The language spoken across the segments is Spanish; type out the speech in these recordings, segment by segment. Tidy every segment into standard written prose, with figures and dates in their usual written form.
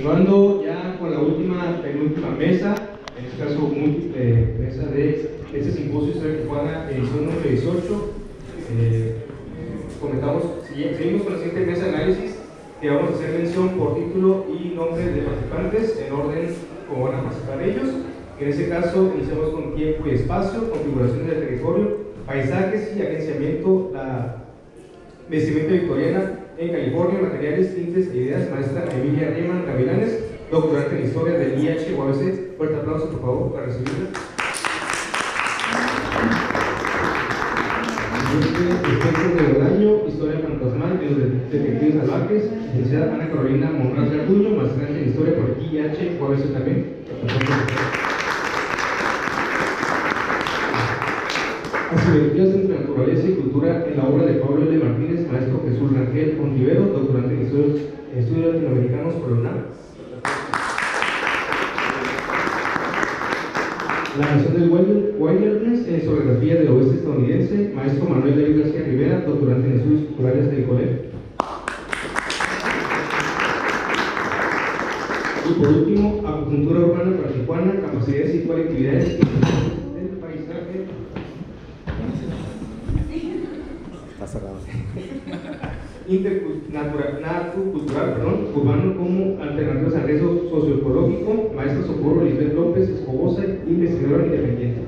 Continuando ya con la penúltima mesa, en este caso múltiple mesa de este simposio Historia de Tijuana, edición número 18. Seguimos con la siguiente mesa de análisis, que vamos a hacer mención por título y nombre de participantes en orden como van a participar ellos. En este caso, iniciamos con tiempo y espacio, configuraciones del territorio, paisajes y agenciamiento, la vestimenta victoriana en California, materiales, tintes e ideas, maestra Emilia Riemann Gavilanes, doctorante en Historia del IH UABC. Fuerte aplauso, por favor, para recibirla. Espectro del año, Historia fantasmal de los detectives salvajes, licenciada Ana Carolina Monraz Garduño, maestra en Historia por IH UABC también. Asimetrías entre naturaleza y cultura en la obra de Pablo L. Martínez, maestro Jesús Rangel Ontivero, doctorante en estudios latinoamericanos por la UNAM. La nación del Wilderness en historiografía del oeste estadounidense, maestro Manuel David García Rivera, doctorante en estudios culturales del COLEP. Y por último, acupuntura urbana para Tijuana, capacidades y colectividades del paisaje. Intercultural, urbano como alternativas al riesgo socioecológico, maestra Socorro Lisbeth López Escobosa, investigadora independiente.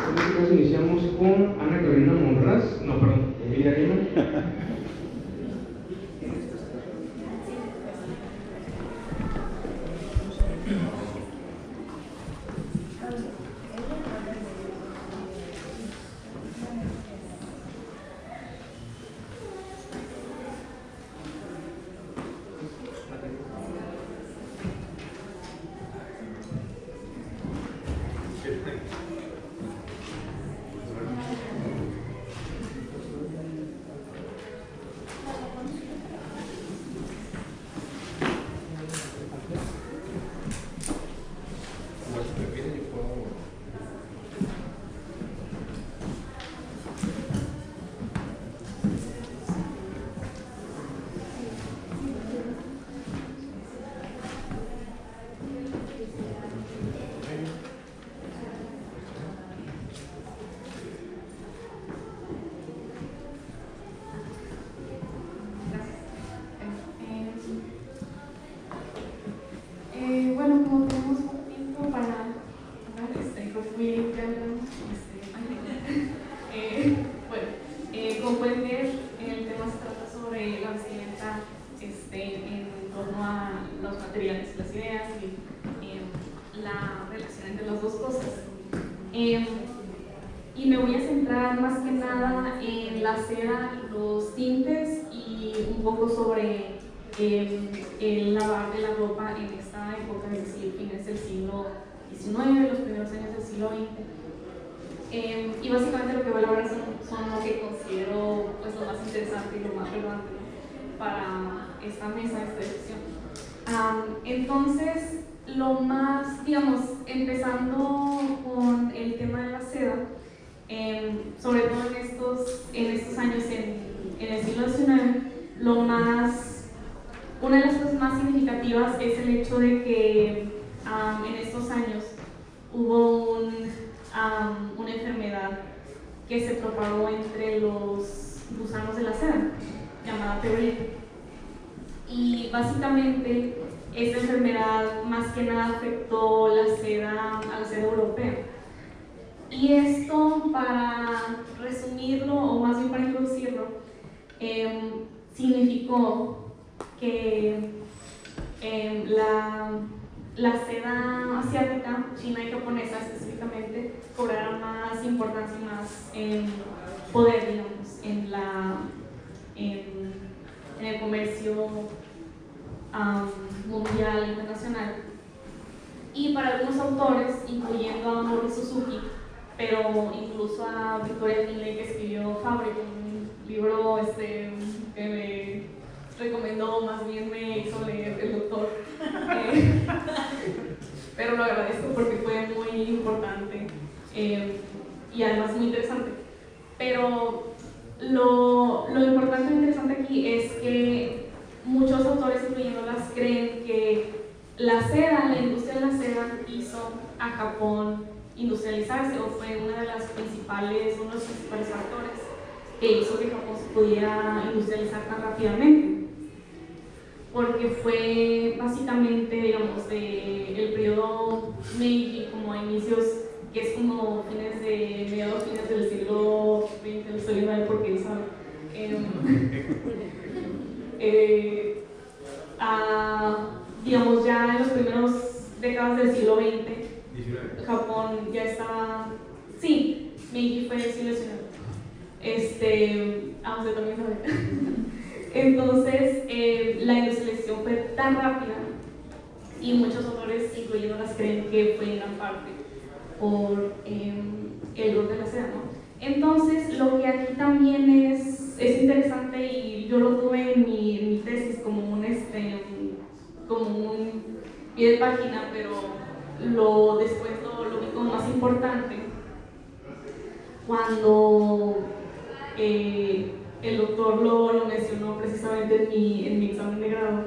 En este caso iniciamos con Ana Carolina Monraz, Emilia Riemann. Y me voy a centrar más que nada en la seda, los tintes y un poco sobre el lavar de la ropa en esta época, es decir, fines del siglo XIX, los primeros años del siglo XX. Y básicamente lo que voy a hablar son lo que considero pues, lo más interesante y lo más relevante para esta mesa, esta discusión. Entonces, lo más, digamos, empezando con el tema de la seda, sobre todo en estos años en el siglo XIX, una de las cosas más significativas es el hecho de que en estos años hubo una enfermedad que se propagó entre los gusanos de la seda, llamada febril. Y básicamente esta enfermedad más que nada afectó a la seda europea. Y esto, para resumirlo, o más bien para introducirlo, significó que la seda asiática, china y japonesa específicamente, cobrara más importancia y más poder, digamos, en el comercio mundial, internacional. Y para algunos autores, incluyendo a Mori Suzuki, pero incluso a Victoria Finlay, que escribió Fabric, un libro que me recomendó, más bien me hizo leer el doctor, pero lo agradezco porque fue muy importante y además muy interesante. Pero lo importante e interesante aquí a Japón industrializarse, o fue uno de los principales factores que hizo que Japón se pudiera industrializar tan rápidamente, porque fue básicamente, digamos, el periodo Meiji, como a inicios, que es como mediados fines del siglo XX, estoy viendo ahí porque sabe, digamos, ya en los primeros décadas del siglo XX, Japón ya estaba, sí, Meiji fue el siglo XIX, usted también sabe. Entonces, la industrialización fue tan rápida, y muchos autores, incluyendo las, creen que fue en gran parte por el rol de la seda, ¿no? Entonces, lo que aquí también es interesante, y yo lo tuve en mi tesis como un pie de página, pero después lo vi como más importante cuando el doctor lo mencionó precisamente en mi examen de grado,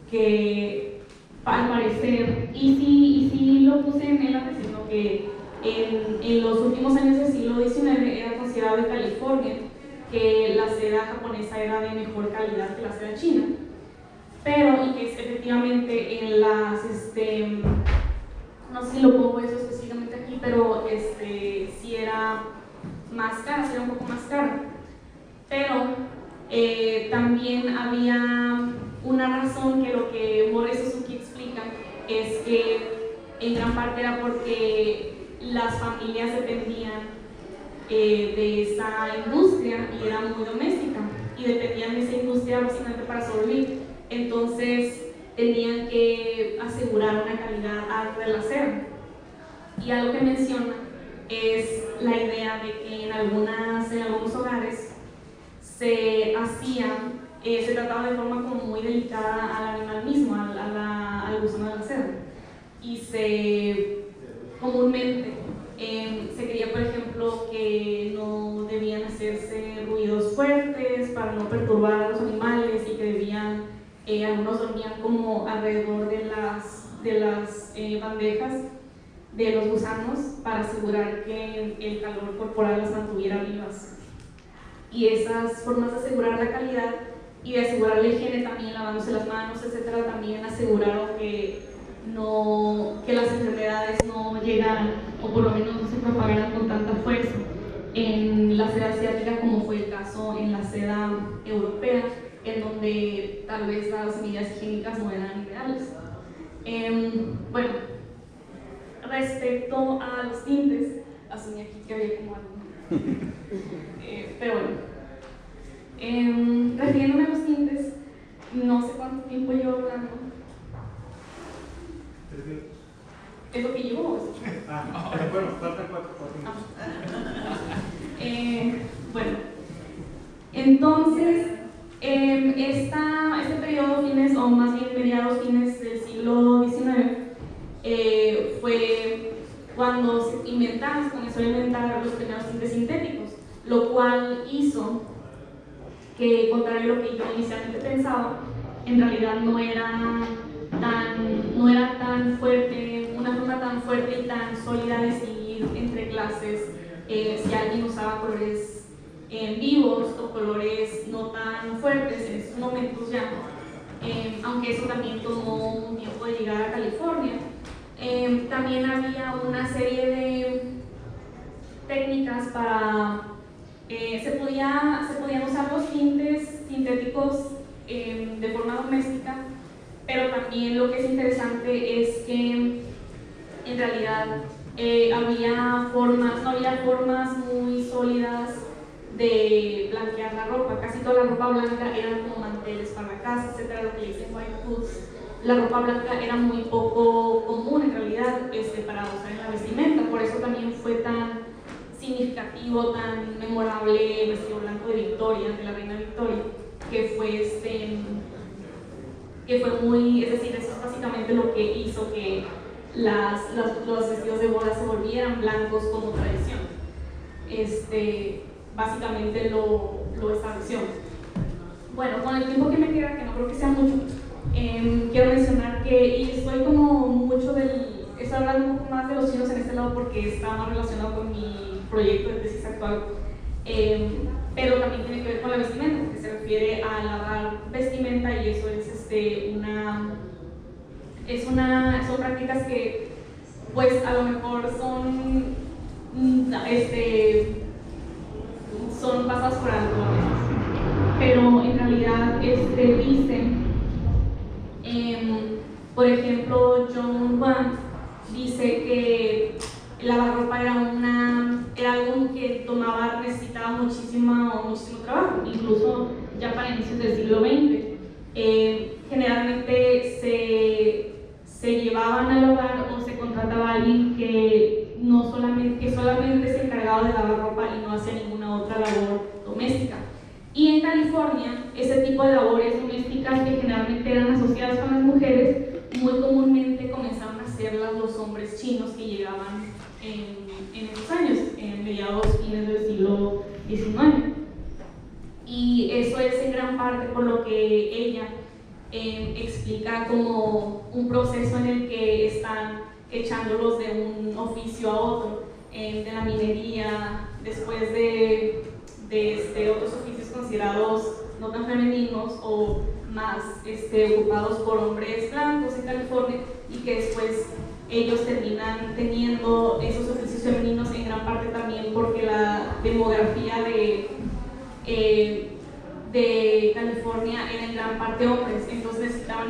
que al parecer, y sí lo puse en la tesis, ¿no? Que en los últimos años del siglo XIX era considerado en California que la seda japonesa era de mejor calidad que la seda china, pero, y que efectivamente en las, no sé si lo pongo eso específicamente aquí, pero sí era más cara, sí era un poco más cara, pero también había una razón, que lo que Mori Suzuki explica es que en gran parte era porque las familias dependían de esa industria, y era muy doméstica, y dependían de esa industria básicamente para sobrevivir. Entonces tenían que asegurar una calidad alta de la seda. Y algo que menciona es la idea de que en algunos hogares se trataba de forma como muy delicada al animal mismo, al gusano de la seda. Y comúnmente se creía, por ejemplo, que no debían hacerse ruidos fuertes para no perturbar a los animales, y que algunos dormían como alrededor de las bandejas de los gusanos, para asegurar que el calor corporal las mantuviera vivas. Y esas formas de asegurar la calidad y de asegurar la higiene, también lavándose las manos, etcétera, también aseguraron que las enfermedades no llegaran, o por lo menos no se propagaran con tanta fuerza en la seda asiática, como fue el caso en la seda europea, en donde tal vez las medidas higiénicas no eran ideales. Bueno, respecto a los tintes, asumí aquí que había como algo, pero bueno, refiriéndome a los tintes, no sé cuánto tiempo llevo hablando. 3 minutos. ¿Es lo que llevo o es? Bueno, faltan 4 minutos. Bueno, entonces, este periodo, fines, o más bien mediados fines del siglo XIX, fue cuando se comenzó a inventar los primeros tintes sintéticos, lo cual hizo que, contrario a lo que yo inicialmente pensaba, en realidad no era tan fuerte, una forma tan fuerte y tan sólida de decidir entre clases si alguien usaba colores vivos o colores no tan fuertes en estos momentos ya, aunque eso también tomó un tiempo de llegar a California. También había una serie de técnicas para se podían usar los tintes sintéticos de forma doméstica, pero también lo que es interesante es que en realidad no había formas muy sólidas de blanquear la ropa. Casi toda la ropa blanca eran como manteles para la casa, etcétera, lo que dicen white goods. La ropa blanca era muy poco común en realidad para usar en la vestimenta, por eso también fue tan significativo, tan memorable el vestido blanco de Victoria, de la reina Victoria, que fue muy, es decir, eso es básicamente lo que hizo que los vestidos de boda se volvieran blancos como tradición. Básicamente lo estableció. Bueno, con el tiempo que me queda, que no creo que sea mucho, quiero mencionar que, y estoy como mucho estoy hablando un poco más de los chinos en este lado porque está más relacionado con mi proyecto de tesis actual, pero también tiene que ver con la vestimenta, porque se refiere a lavar vestimenta y eso es son prácticas que pues a lo mejor son pasadas por alto a veces, pero en realidad dicen, por ejemplo, John Wang dice que lavar ropa era algo que necesitaba muchísimo trabajo, incluso ya para inicios del siglo XX. Generalmente se llevaban al hogar o se contrataba a alguien que solamente se encargaba de lavar ropa y no hacía ninguna otra labor doméstica. Y en California, ese tipo de labores domésticas que generalmente eran asociadas con las mujeres, muy comúnmente comenzaron a hacerlas los hombres chinos que llegaban en esos años, en fines del siglo XIX. Y eso es en gran parte por lo que ella explica como un proceso en el que están echándolos de un oficio a otro, de la minería, después de otros oficios considerados no tan femeninos o más ocupados por hombres blancos en California, y que después ellos terminan teniendo esos oficios femeninos en gran parte también porque la demografía de California era en gran parte hombres, entonces necesitaban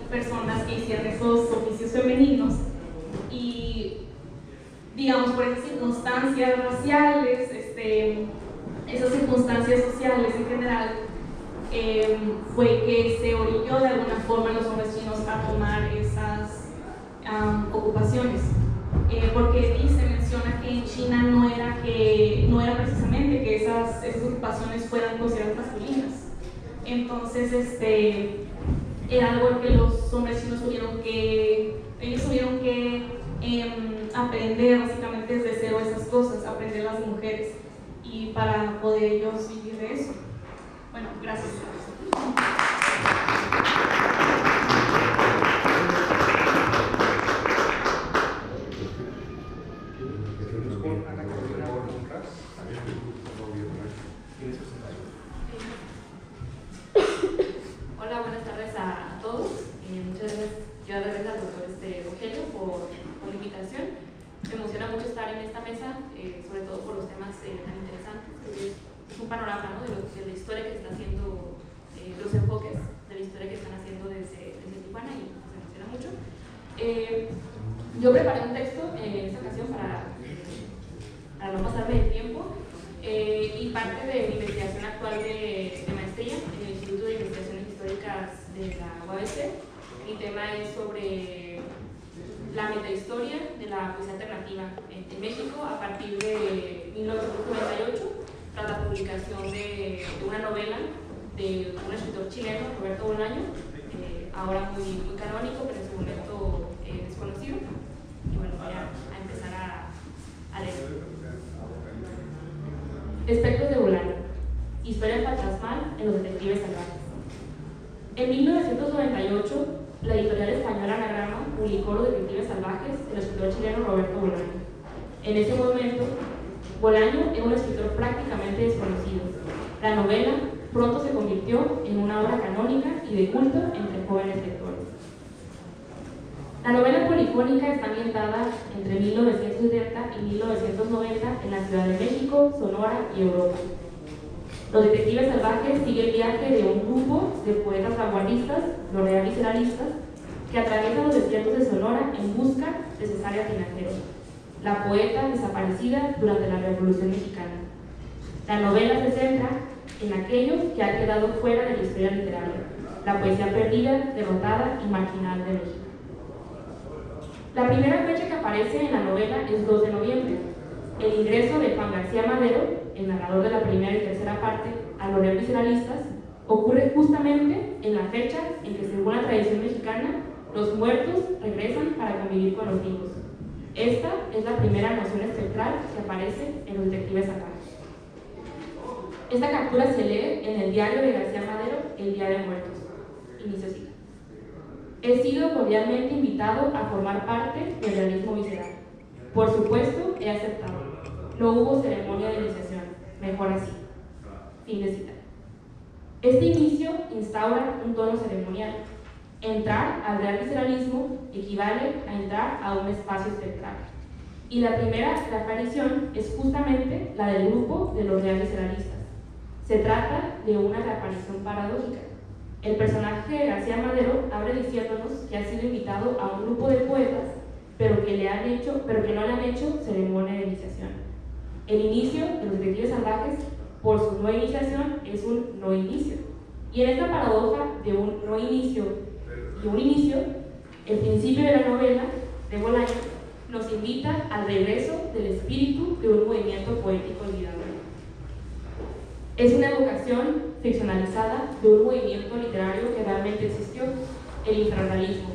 personas que hicieran esos oficios femeninos, y digamos por esas circunstancias raciales, esas circunstancias sociales en general, fue que se orilló de alguna forma a los hombres chinos a tomar esas ocupaciones, porque menciona que en China no era precisamente que esas ocupaciones fueran consideradas masculinas. Entonces era algo que los hombres chinos tuvieron que aprender básicamente desde cero esas cosas, aprender las mujeres, y para poder ellos vivir de eso. Bueno, gracias. Hola, buenas tardes a todos. Muchas gracias al doctor Rogelio por la invitación. Me emociona mucho estar en esta mesa, sobre todo por los temas tan interesantes. Es un panorama, ¿no?, de la historia que está haciendo, los enfoques de la historia que están haciendo desde Tijuana, y me emociona mucho. Yo preparé un texto en esta ocasión para no pasarme el tiempo, y parte de mi investigación actual de maestría en el Instituto de Investigaciones Históricas de la UABC. Mi tema es sobre la metahistoria de la poesía alternativa en México a partir de 1998, tras la publicación de una novela de un escritor chileno, Roberto Bolaño, ahora muy canónico, pero en su momento desconocido. Y bueno, voy a empezar a leer. Espectros de Bolaño. Historia fantasmal en los detectives salvajes. En 1998, la editorial española Anagrama publicó Los detectives salvajes del escritor chileno Roberto Bolaño. En ese momento, Bolaño era un escritor prácticamente desconocido. La novela pronto se convirtió en una obra canónica y de culto entre jóvenes lectores. La novela polifónica está ambientada entre 1970 y 1990 en la Ciudad de México, Sonora y Europa. Los detectives salvajes sigue el viaje de un grupo de poetas vanguardistas, los reales realistas, que atraviesan los desiertos de Sonora en busca de Cesárea Tinajero, la poeta desaparecida durante la Revolución Mexicana. La novela se centra en aquello que ha quedado fuera de la historia literaria, la poesía perdida, derrotada y marginal de México. La primera fecha que aparece en la novela es 2 de noviembre. El ingreso de Juan García Madero, el narrador de la primera y tercera parte, a los reales realistas, ocurre justamente en la fecha en que, según la tradición mexicana, los muertos regresan para convivir con los vivos. Esta es la primera noción espectral que aparece en Los detectives salvajes. Esta captura se lee en el diario de García Madero, El Día de Muertos. Inicio cita. He sido cordialmente invitado a formar parte del realismo visceral. Por supuesto, he aceptado. No hubo ceremonia de iniciación. Mejor así. Fin de cita. Este inicio instaura un tono ceremonial. Entrar al real visceralismo equivale a entrar a un espacio espectral. Y la primera aparición es justamente la del grupo de los real visceralistas. Se trata de una reaparición paradójica. El personaje de García Madero abre diciéndonos que ha sido invitado a un grupo de poetas, pero que no le han hecho ceremonia de iniciación. El inicio de los detectives salvajes, por su no iniciación, es un no inicio. Y en esta paradoja de un no inicio y un inicio, el principio de la novela de Bolaño nos invita al regreso del espíritu de un movimiento poético olvidado. Es una evocación ficcionalizada de un movimiento literario que realmente existió, el infrarrealismo,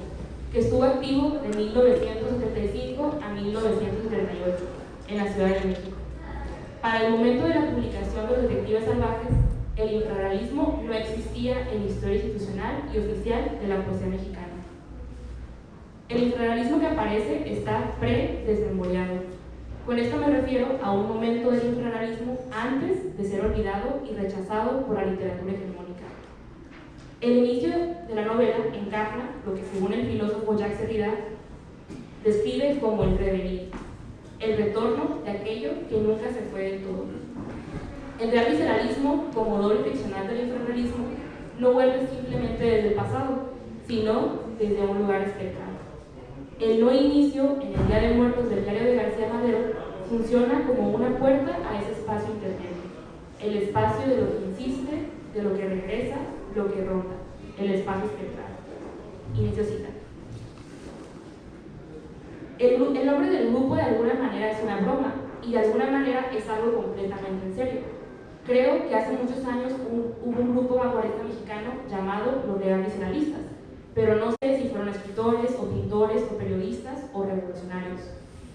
que estuvo activo de 1975 a 1978 en la Ciudad de México. Para el momento de la publicación de Los Detectives Salvajes, el infrarrealismo no existía en la historia institucional y oficial de la poesía mexicana. El infrarrealismo que aparece está pre-desmemoriado. Con esto me refiero a un momento del infrarrealismo antes de ser olvidado y rechazado por la literatura hegemónica. El inicio de la novela encarna lo que, según el filósofo Jacques Derrida, describe como el revenir, el retorno de aquello que nunca se fue del todo. El real visceralismo, como doble ficcional del infrarrealismo, no vuelve simplemente desde el pasado, sino desde un lugar espectral. El no inicio en el Día de Muertos del diario de García Madero funciona como una puerta a ese espacio intermedio, el espacio de lo que insiste, de lo que regresa, lo que ronda, el espacio espectral. Inicio cita. El nombre del grupo de alguna manera es una broma y de alguna manera es algo completamente en serio. Creo que hace muchos años hubo un grupo vanguardista mexicano llamado los real visceralistas, pero no sé si fueron escritores o pintores o periodistas o revolucionarios.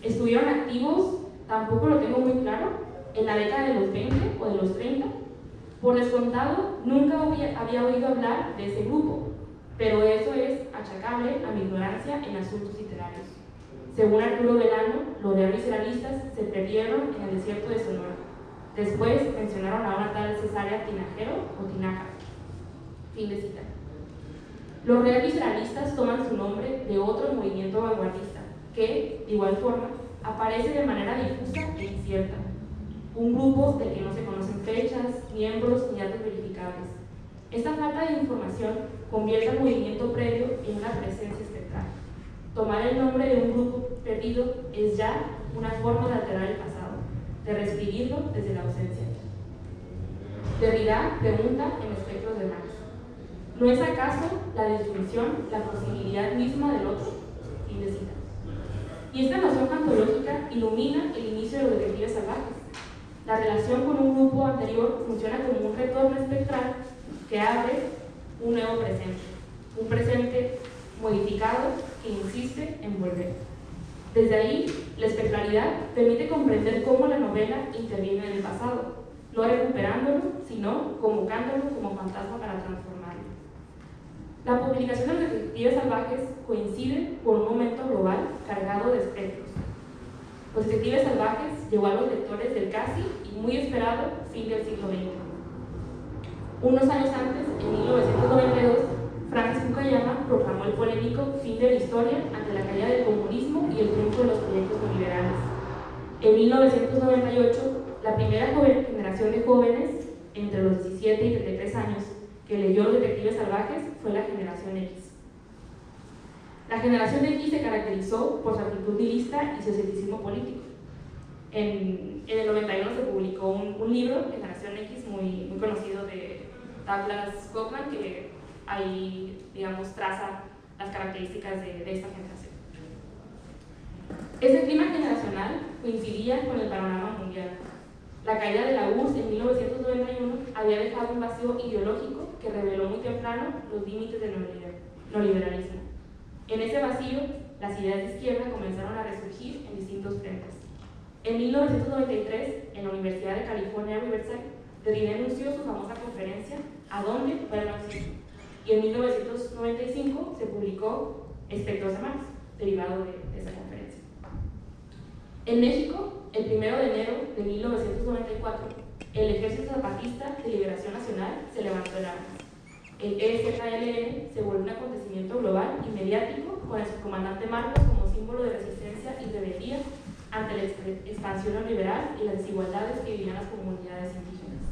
¿Estuvieron activos? Tampoco lo tengo muy claro. ¿En la década de los 20 o de los 30? Por descontado, nunca había oído hablar de ese grupo, pero eso es achacable a mi ignorancia en asuntos literarios. Según Arturo Velano, los real visceralistas se perdieron en el desierto de Sonora. Después mencionaron a una tal Cesárea Tinajero o Tinaja. Fin de cita. Los real visceralistas toman su nombre de otro movimiento vanguardista que, de igual forma, aparece de manera difusa e incierta. Un grupo del que no se conocen fechas, miembros ni datos verificables. Esta falta de información convierte al movimiento previo en una presencia espectral. Tomar el nombre de un grupo perdido es ya una forma de alterar el pasado, de reescribirlo desde la ausencia. Derrida pregunta en Espectros de Marx: ¿no es acaso la definición la posibilidad misma del otro? Fin de cita. Y esta noción antológica ilumina el inicio de Los Detectives Salvajes. La relación con un grupo anterior funciona como un retorno espectral que abre un nuevo presente, un presente modificado que insiste en volver. Desde ahí, la espectralidad permite comprender cómo la novela interviene en el pasado, no recuperándolo, sino convocándolo como fantasma para transformarlo. La publicación de Los Detectives Salvajes coincide con un momento global cargado de espectros. Los Detectives Salvajes llegó a los lectores del casi y muy esperado fin del siglo XX. Unos años antes, en 1992, Francis Fukuyama proclamó el polémico fin de la historia ante la caída del comunismo y el triunfo de los proyectos neoliberales. En 1998, la primera generación de jóvenes entre los 17 y 33 años que leyó Los Detectives Salvajes fue la generación X. La generación X se caracterizó por su actitud nihilista y su escepticismo político. En el 91 se publicó un libro, Generación X, muy conocido de Douglas Cockman, que ahí, digamos, traza las características de esta generación. Ese clima generacional coincidía con el panorama mundial. La caída de la URSS en 1991 había dejado un vacío ideológico que reveló muy temprano los límites del neoliberalismo. En ese vacío, las ideas de izquierda comenzaron a resurgir en distintos frentes. En 1993, en la Universidad de California, Riverside, Derrida anunció su famosa conferencia ¿A dónde fue el marxismo?, y en 1995 se publicó Espectros de Mars, derivado de esa conferencia. En México, el 1 de enero de 1994, el Ejército Zapatista de Liberación Nacional se levantó en armas. El EZLN se volvió un acontecimiento global y mediático, con el subcomandante Marcos como símbolo de resistencia y rebeldía ante la expansión neoliberal y las desigualdades que vivían las comunidades indígenas.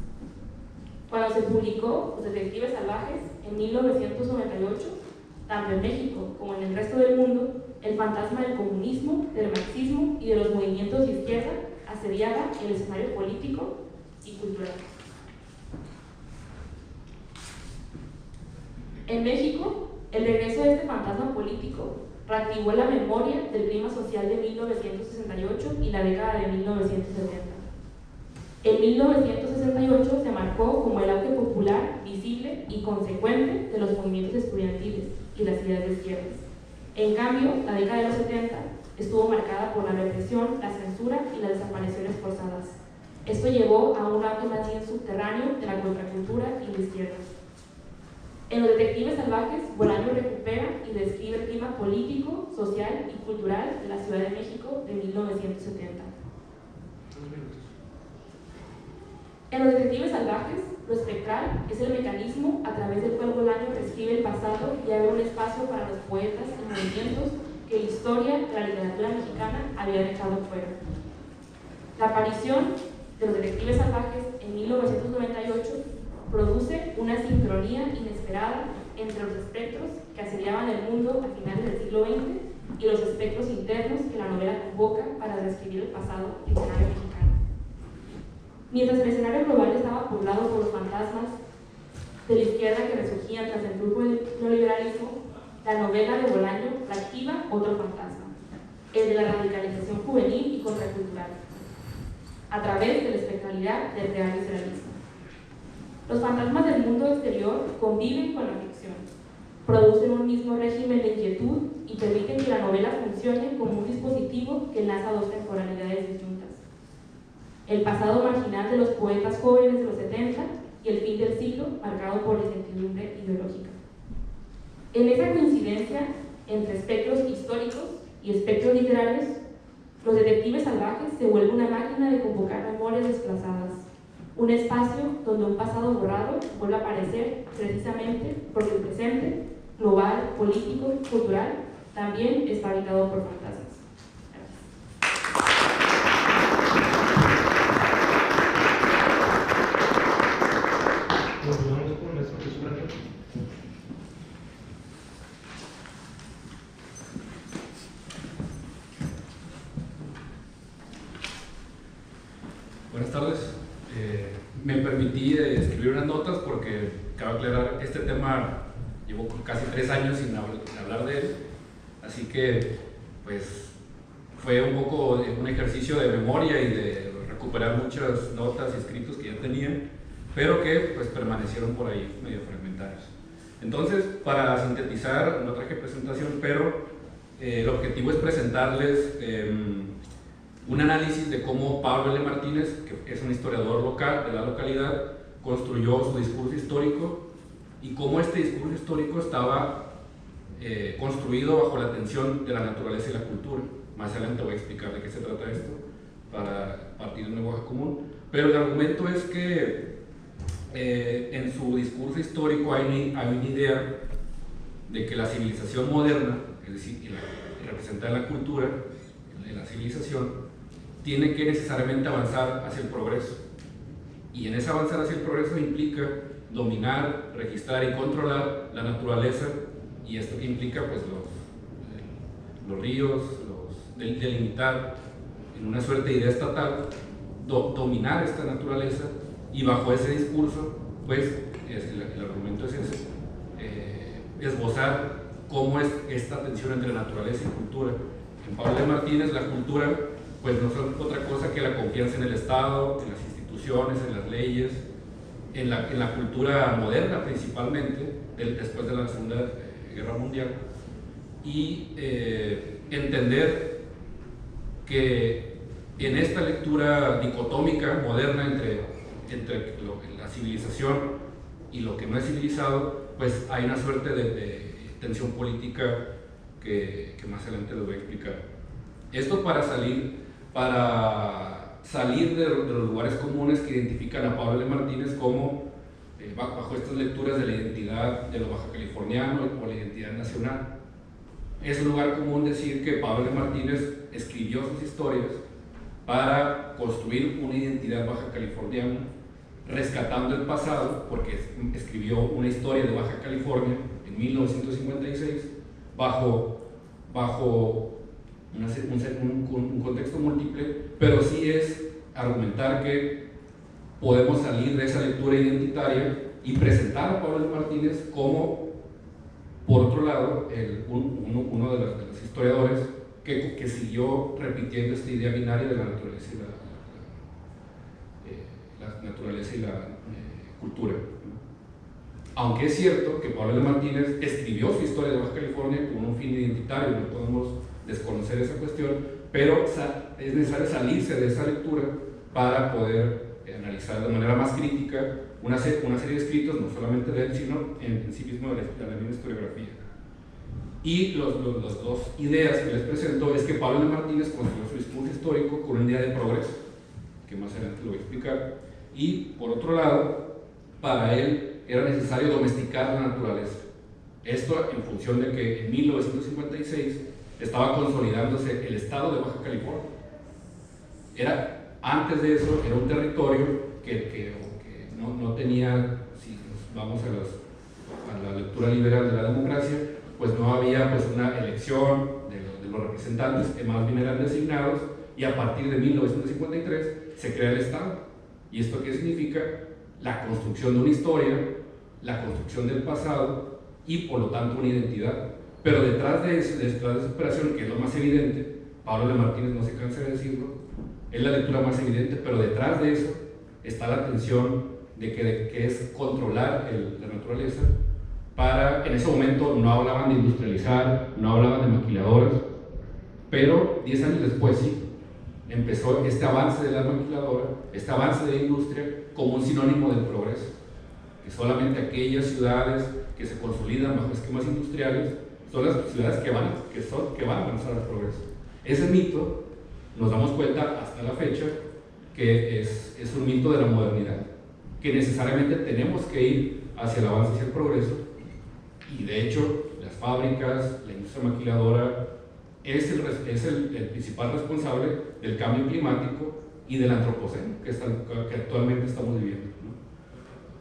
Cuando se publicó Los Detectives Salvajes en 1998, tanto en México como en el resto del mundo, el fantasma del comunismo, del marxismo y de los movimientos de izquierda asediaba el escenario político y cultural. En México, el regreso de este fantasma político reactivó la memoria del clima social de 1968 y la década de 1970. En 1968 se marcó como el auge popular, visible y consecuente de los movimientos estudiantiles y las ideas de izquierdas. En cambio, la década de los 70 estuvo marcada por la represión, la censura y las desapariciones forzadas. Esto llevó a un auge más bien subterráneo de la contracultura y la izquierda. En Los Detectives Salvajes, Bolaño recupera y describe el clima político, social y cultural de la Ciudad de México de 1970. En Los Detectives Salvajes, lo espectral es el mecanismo a través del cual Bolaño reescribe el pasado y abre un espacio para los poetas y movimientos que la historia de la literatura mexicana había dejado fuera. La aparición de Los Detectives Salvajes en 1998 produce una sincronía inesperada entre los espectros que asediaban el mundo a finales del siglo XX y los espectros internos que la novela convoca para describir el pasado literario mexicano. Mientras el escenario global estaba poblado por los fantasmas de la izquierda que resurgían tras el triunfo del neoliberalismo, la novela de Bolaño reactiva otro fantasma, el de la radicalización juvenil y contracultural, a través de la espectralidad del real israelismo. Los fantasmas del mundo exterior conviven con la ficción, producen un mismo régimen de inquietud y permiten que la novela funcione como un dispositivo que enlaza dos temporalidades distintas. El pasado marginal de los poetas jóvenes de los 70 y el fin del siglo marcado por la incertidumbre ideológica. En esa coincidencia entre espectros históricos y espectros literarios, Los Detectives Salvajes se vuelve una máquina de convocar memorias desplazadas, un espacio donde un pasado borrado vuelve a aparecer precisamente porque el presente, global, político, cultural, también está habitado por fantasmas. Buenas tardes. Me permití escribir unas notas porque cabe aclarar que este tema llevo casi 3 años sin hablar de él, así que pues fue un poco un ejercicio de memoria y de recuperar muchas notas y escritos que ya tenía, pero que pues permanecieron por ahí medio fragmentarios. Entonces, para sintetizar, no traje presentación, pero el objetivo es presentarles un análisis de cómo Pablo L. Martínez, que es un historiador local de la localidad, construyó su discurso histórico y cómo este discurso histórico estaba construido bajo la tensión de la naturaleza y la cultura. Más adelante voy a explicar de qué se trata esto para partir de un lenguaje común. Pero el argumento es que en su discurso histórico hay una idea de que la civilización moderna, es decir, y representada en la cultura, en la civilización, tiene que necesariamente avanzar hacia el progreso. Y en ese avanzar hacia el progreso implica dominar, registrar y controlar la naturaleza, y esto implica pues los ríos, delimitar en una suerte de idea estatal, dominar esta naturaleza, y bajo ese discurso pues el argumento es ese, esbozar cómo es esta tensión entre naturaleza y cultura. En Pablo L. Martínez la cultura pues no son otra cosa que la confianza en el Estado, en las instituciones, en las leyes, en la cultura moderna principalmente, después de la Segunda Guerra Mundial, y entender que en esta lectura dicotómica moderna entre la civilización y lo que no es civilizado, pues hay una suerte de tensión política que más adelante les voy a explicar. Esto para salir de los lugares comunes que identifican a Pablo L. Martínez como, bajo estas lecturas de la identidad de lo baja californiano o la identidad nacional. Es un lugar común decir que Pablo L. Martínez escribió sus historias para construir una identidad baja californiana, rescatando el pasado, porque escribió una historia de Baja California en 1956 bajo un contexto múltiple, pero sí es argumentar que podemos salir de esa lectura identitaria y presentar a Pablo L. Martínez como, por otro lado, uno de los historiadores que siguió repitiendo esta idea binaria de la naturaleza y la cultura. Aunque es cierto que Pablo L. Martínez escribió su historia de Baja California con un fin identitario, no podemos desconocer esa cuestión, pero es necesario salirse de esa lectura para poder analizar de manera más crítica una serie de escritos, no solamente de él, sino en sí mismo de la misma historiografía. Y las dos ideas que les presento es que Pablo L. Martínez construyó su discurso histórico con una idea de progreso, que más adelante lo voy a explicar, y por otro lado, para él era necesario domesticar la naturaleza. Esto en función de que en 1956 estaba consolidándose el estado de Baja California. Antes de eso, era un territorio que no tenía, si nos vamos a la lectura liberal de la democracia, pues no había pues una elección de los representantes, que más bien eran designados, y a partir de 1953 se crea el Estado. ¿Y esto qué significa? La construcción de una historia, la construcción del pasado y por lo tanto una identidad. Pero detrás de esa operación, que es lo más evidente, Pablo L. Martínez no se cansa de decirlo, es la lectura más evidente, pero detrás de eso está la tensión de que es controlar la naturaleza. En ese momento no hablaban de industrializar, no hablaban de maquiladoras, pero 10 años después sí, empezó este avance de la maquiladora, este avance de la industria como un sinónimo del progreso, que solamente aquellas ciudades que se consolidan bajo esquemas industriales son las ciudades que van a avanzar al progreso. Ese mito, nos damos cuenta hasta la fecha, que es un mito de la modernidad, que necesariamente tenemos que ir hacia el avance, hacia el progreso, y de hecho las fábricas, la industria maquiladora es el principal responsable del cambio climático y del antropoceno que actualmente estamos viviendo,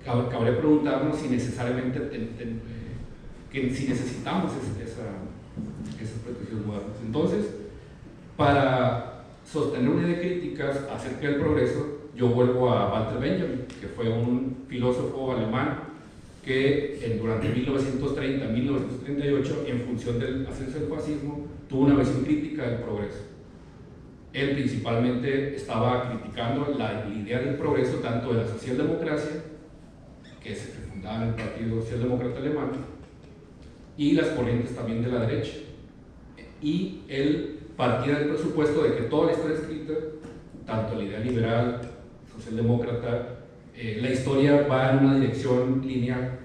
¿no? Cabría preguntarnos si necesariamente si necesitamos esas protecciones modernas. Entonces, para sostener una idea de críticas acerca del progreso, yo vuelvo a Walter Benjamin, que fue un filósofo alemán que durante 1930 1938, en función del ascenso del fascismo, tuvo una visión crítica del progreso. Él principalmente estaba criticando la idea del progreso tanto de la socialdemocracia, que se fundaba en el Partido Socialdemócrata Alemán, y las corrientes también de la derecha. Y él partía del presupuesto de que toda la historia escrita, tanto la idea liberal, socialdemócrata, la historia va en una dirección lineal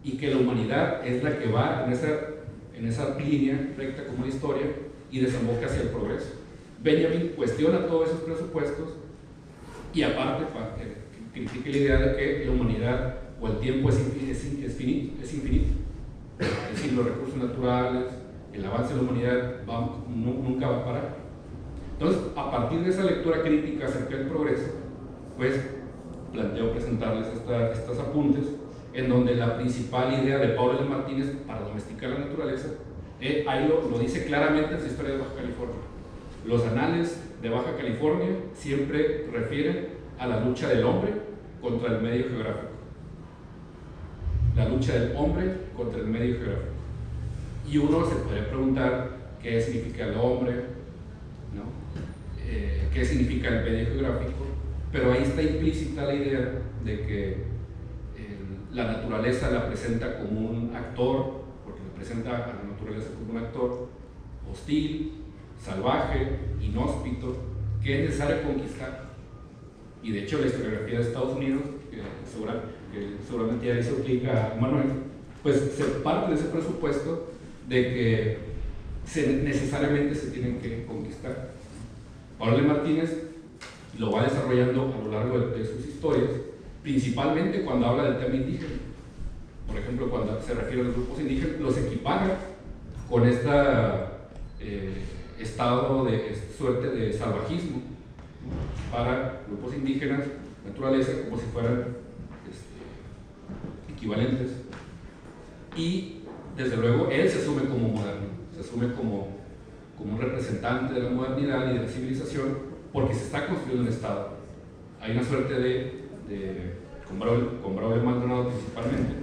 y que la humanidad es la que va en esa línea recta como la historia y desemboca hacia el progreso. Benjamin cuestiona todos esos presupuestos y aparte critica la idea de que la humanidad o el tiempo es infinito. Es decir, los recursos naturales, el avance de la humanidad nunca va a parar. Entonces, a partir de esa lectura crítica acerca del progreso, pues planteo presentarles estos apuntes en donde la principal idea de Pablo L. Martínez para domesticar la naturaleza, ahí lo dice claramente en su historia de Baja California. Los anales de Baja California siempre refieren a la lucha del hombre contra el medio geográfico. La lucha del hombre contra el medio geográfico. Y uno se podría preguntar qué significa el hombre, ¿no? Qué significa el medio geográfico, pero ahí está implícita la idea de que la naturaleza la presenta como un actor, porque la presenta a la naturaleza como un actor hostil, salvaje, inhóspito, que es necesario conquistar. Y de hecho la historiografía de Estados Unidos, que seguramente ya hizo clic a Manuel, pues se parte de ese presupuesto de que necesariamente se tienen que conquistar. Pablo L. Martínez lo va desarrollando a lo largo de sus historias, principalmente cuando habla del tema indígena. Por ejemplo, cuando se refiere a los grupos indígenas, los equipara con este estado de suerte de salvajismo para grupos indígenas, naturaleza, como si fueran equivalentes. Y desde luego él se asume como moderno, se asume como un representante de la modernidad y de la civilización, porque se está construyendo un Estado. Hay una suerte con Braulio Maldonado principalmente.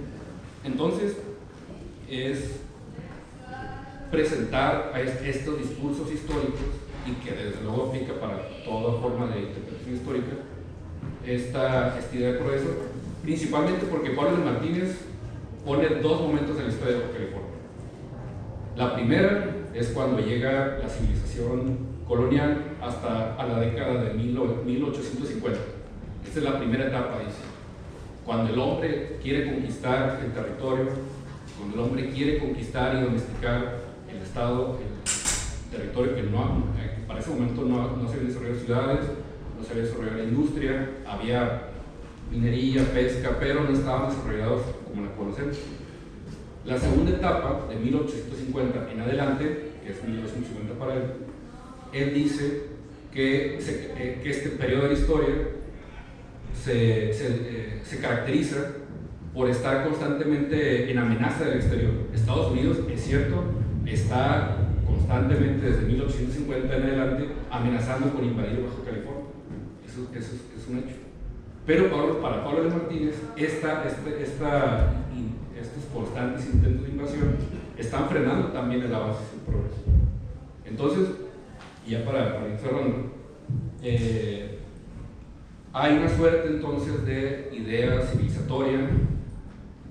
Entonces, es presentar a estos discursos históricos, y que desde luego aplica para toda forma de interpretación histórica, esta idea de progreso, principalmente porque Pablo L. Martínez pone dos momentos en la historia de Baja California. La primera es cuando llega la civilización colonial hasta a la década de 1850. Esta es la primera etapa, dice. Cuando el hombre quiere conquistar el territorio, cuando el hombre quiere conquistar y domesticar el Estado, el territorio que para ese momento no se habían desarrollado ciudades, no se había desarrollado la industria, había minería, pesca, pero no estaban desarrollados como la conocemos. La segunda etapa, de 1850 en adelante, que es 1950 para él dice que este periodo de la historia se caracteriza por estar constantemente en amenaza del exterior. Estados Unidos, es cierto, está constantemente desde 1850 en adelante amenazando con invadir Baja California. Eso es un hecho. Pero para Pablo L. Martínez, estos constantes intentos de invasión están frenando también el avance y el progreso. Entonces, ya para ir cerrando, hay una suerte entonces de idea civilizatoria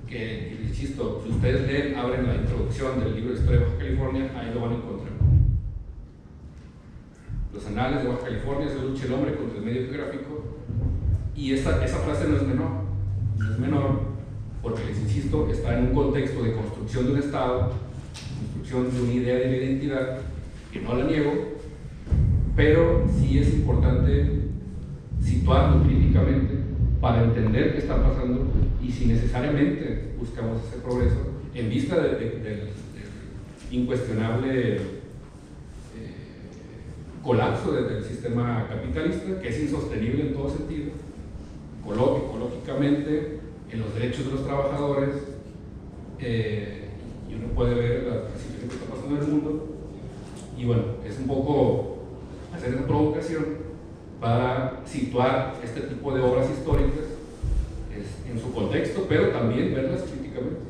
que, insisto, si ustedes leen, abren la introducción del libro de Historia de Baja California, ahí lo van a encontrar. Los anales de Baja California, se lucha el hombre contra el medio geográfico, y esa frase no es menor, porque les insisto, está en un contexto de construcción de un Estado, construcción de una idea de la identidad, que no la niego, pero sí es importante situarlo críticamente para entender qué está pasando y si necesariamente buscamos ese progreso en vista del incuestionable colapso del sistema capitalista, que es insostenible en todo sentido, ecológicamente, en los derechos de los trabajadores, y uno puede ver la situación que está pasando en el mundo. Y bueno, es un poco hacer esa provocación para situar este tipo de obras históricas en su contexto, pero también verlas críticamente.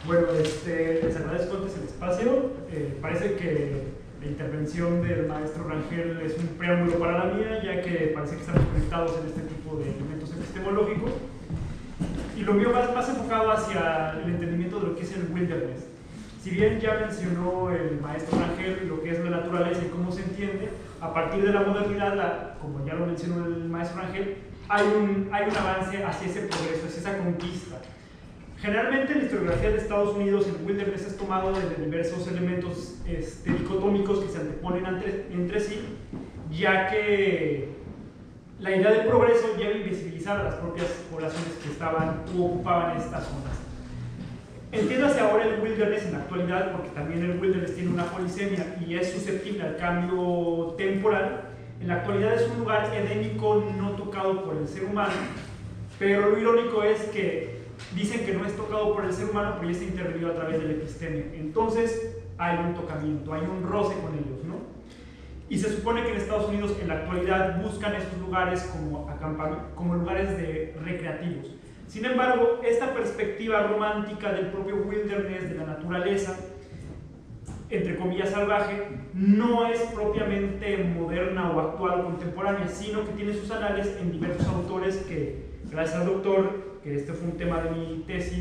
Bueno, les agradezco antes el espacio. Parece que la intervención del maestro Rangel es un preámbulo para la mía, ya que parece que estamos conectados en este tipo de elementos epistemológicos. Y lo mío más enfocado hacia el entendimiento de lo que es el wilderness. Si bien ya mencionó el maestro Rangel lo que es la naturaleza y cómo se entiende, a partir de la modernidad, como ya lo mencionó el maestro Rangel, hay un avance hacia ese progreso, hacia esa conquista. Generalmente en la historiografía de Estados Unidos el wilderness es tomado desde diversos elementos dicotómicos que se anteponen entre sí, ya que la idea del progreso lleva a invisibilizar a las propias poblaciones que estaban u ocupaban estas zonas. Entiéndase ahora el wilderness en la actualidad, porque también el wilderness tiene una polisemia y es susceptible al cambio temporal. En la actualidad es un lugar edénico no tocado por el ser humano, pero lo irónico es que dicen que no es tocado por el ser humano, pero ya está intervenido a través de la epistemia. Entonces hay un tocamiento, hay un roce con ellos, ¿no? Y se supone que en Estados Unidos en la actualidad buscan esos lugares como lugares recreativos. Sin embargo, esta perspectiva romántica del propio wilderness, de la naturaleza, entre comillas salvaje, no es propiamente moderna o actual o contemporánea, sino que tiene sus anales en diversos autores que, gracias al doctor, que este fue un tema de mi tesis,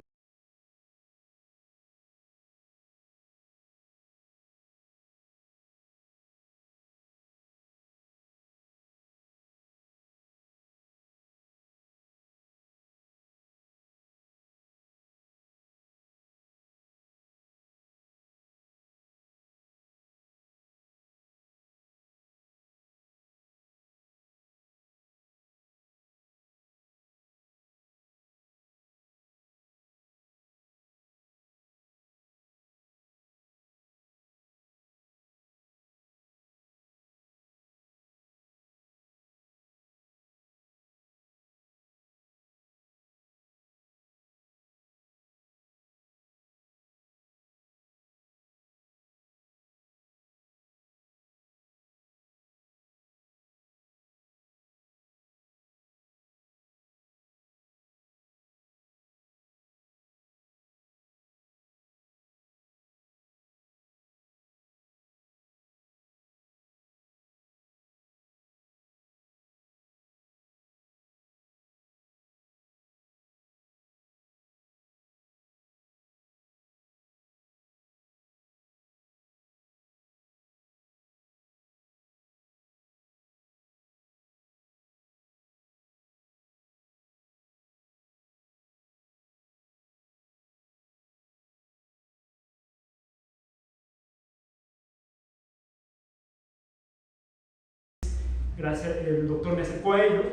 gracias, el doctor me acercó a ellos,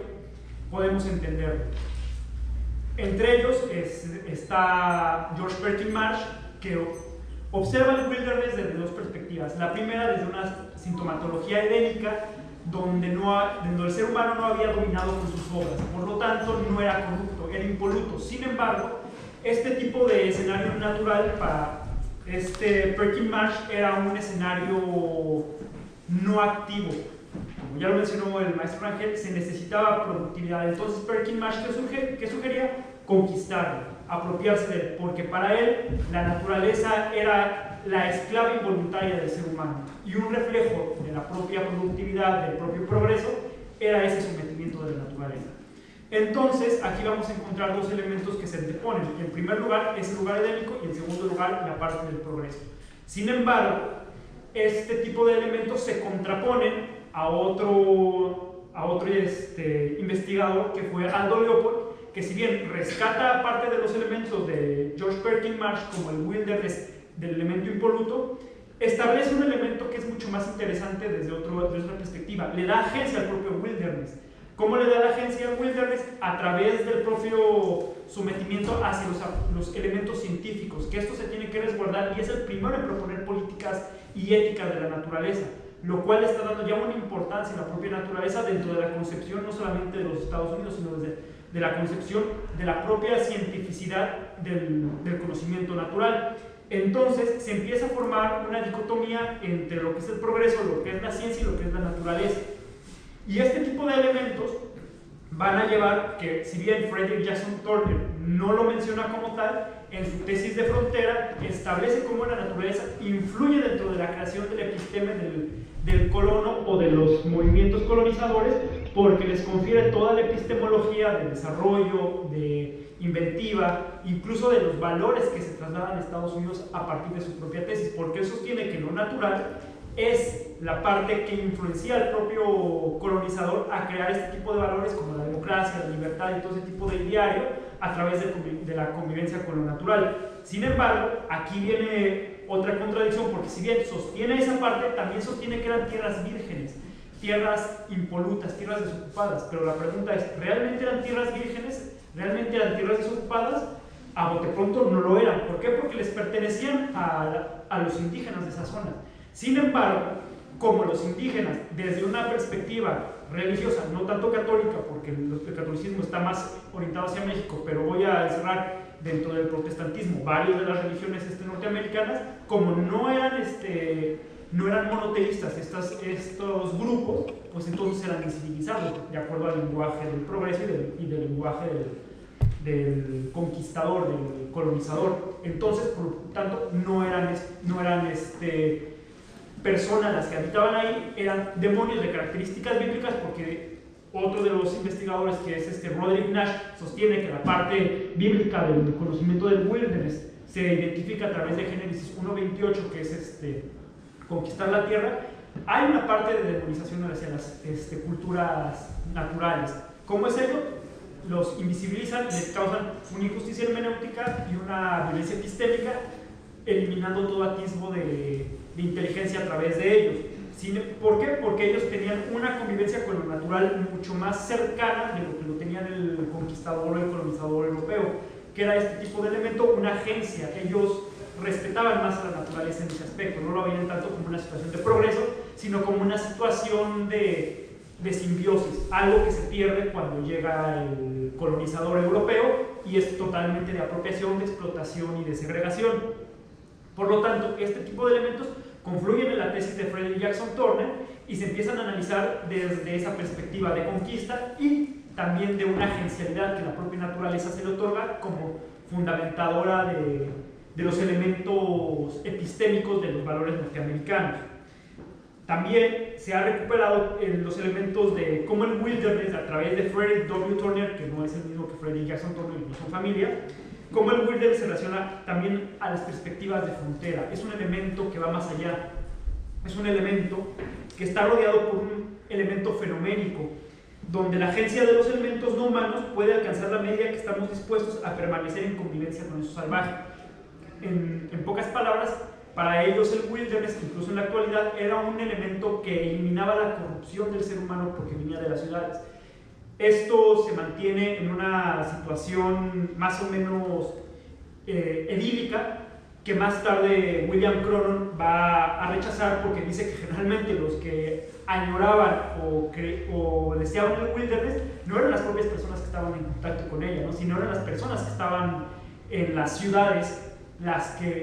podemos entenderlo. Entre ellos está George Perkin Marsh, que observa el wilderness desde dos perspectivas. La primera, desde una sintomatología edénica, donde el ser humano no había dominado con sus obras, por lo tanto no era corrupto, era impoluto. Sin embargo, este tipo de escenario natural para Perkin Marsh era un escenario no activo. Como ya lo mencionó el maestro Rangel, se necesitaba productividad. Entonces Perkin Marsh, ¿qué sugería? Conquistarlo, apropiarse de él, porque para él la naturaleza era la esclava involuntaria del ser humano, y un reflejo de la propia productividad, del propio progreso, era ese sometimiento de la naturaleza. Entonces, aquí vamos a encontrar dos elementos que se anteponen. En primer lugar, es el lugar edénico, y en segundo lugar, la parte del progreso. Sin embargo, este tipo de elementos se contraponen a otro investigador, que fue Aldo Leopold, que si bien rescata parte de los elementos de George Perkin Marsh, como el wilderness del elemento impoluto, establece un elemento que es mucho más interesante desde otra perspectiva. Le da agencia al propio wilderness. ¿Cómo le da la agencia al wilderness? A través del propio sometimiento hacia los elementos científicos, que esto se tiene que resguardar, y es el primero en proponer políticas y éticas de la naturaleza, lo cual está dando ya una importancia a la propia naturaleza dentro de la concepción no solamente de los Estados Unidos, sino de la concepción de la propia cientificidad del conocimiento natural. Entonces se empieza a formar una dicotomía entre lo que es el progreso, lo que es la ciencia y lo que es la naturaleza. Y este tipo de elementos van a llevar que, si bien Frederick Jackson Turner no lo menciona como tal, en su tesis de frontera establece cómo la naturaleza influye dentro de la creación del episteme del colono o de los movimientos colonizadores, porque les confiere toda la epistemología de desarrollo, de inventiva, incluso de los valores que se trasladan a Estados Unidos a partir de su propia tesis, porque él sostiene que lo natural es la parte que influencia al propio colonizador a crear este tipo de valores como la democracia, la libertad y todo ese tipo de ideario a través de la convivencia con lo natural. Sin embargo, aquí viene otra contradicción, porque si bien sostiene esa parte, también sostiene que eran tierras vírgenes, tierras impolutas, tierras desocupadas. Pero la pregunta es, ¿realmente eran tierras vírgenes? ¿Realmente eran tierras desocupadas? A bote pronto no lo eran. ¿Por qué? Porque les pertenecían a los indígenas de esa zona. Sin embargo, como los indígenas, desde una perspectiva religiosa, no tanto católica, porque el catolicismo está más orientado hacia México, pero voy a encerrar dentro del protestantismo varias de las religiones norteamericanas, como no eran monoteístas estos grupos, pues entonces eran incivilizados, de acuerdo al lenguaje del progreso y del lenguaje del conquistador, del colonizador. Entonces, por lo tanto, no eran personas las que habitaban ahí, eran demonios de características bíblicas, porque otro de los investigadores, que es Roderick Nash, sostiene que la parte bíblica del conocimiento del wilderness se identifica a través de Génesis 1:28, que es conquistar la tierra. Hay una parte de demonización hacia las culturas naturales. ¿Cómo es ello? Los invisibilizan, les causan una injusticia hermenéutica y una violencia epistémica, eliminando todo atisbo de inteligencia a través de ellos. ¿Por qué? Porque ellos tenían una convivencia con lo natural mucho más cercana de lo que lo tenían el conquistador o el colonizador europeo, que era este tipo de elemento, una agencia. Ellos respetaban más a la naturaleza en ese aspecto, no lo veían tanto como una situación de progreso, sino como una situación de simbiosis, algo que se pierde cuando llega el colonizador europeo y es totalmente de apropiación, de explotación y de segregación. Por lo tanto, este tipo de elementos confluyen en la tesis de Frederick Jackson Turner y se empiezan a analizar desde esa perspectiva de conquista y también de una agencialidad que la propia naturaleza se le otorga como fundamentadora de los elementos epistémicos de los valores norteamericanos. También se ha recuperado los elementos de cómo el wilderness, a través de Frederick W. Turner, que no es el mismo que Frederick Jackson Turner, no son familia, cómo el wilderness se relaciona también a las perspectivas de frontera. Es un elemento que va más allá, es un elemento que está rodeado por un elemento fenoménico, donde la agencia de los elementos no humanos puede alcanzar la medida que estamos dispuestos a permanecer en convivencia con eso salvaje. En pocas palabras, Para ellos el wilderness, incluso en la actualidad, era un elemento que eliminaba la corrupción del ser humano porque venía de las ciudades. Esto se mantiene en una situación más o menos edílica, que más tarde William Cronon va a rechazar porque dice que generalmente los que añoraban o deseaban el wilderness no eran las propias personas que estaban en contacto con ella, ¿no? Sino eran las personas que estaban en las ciudades,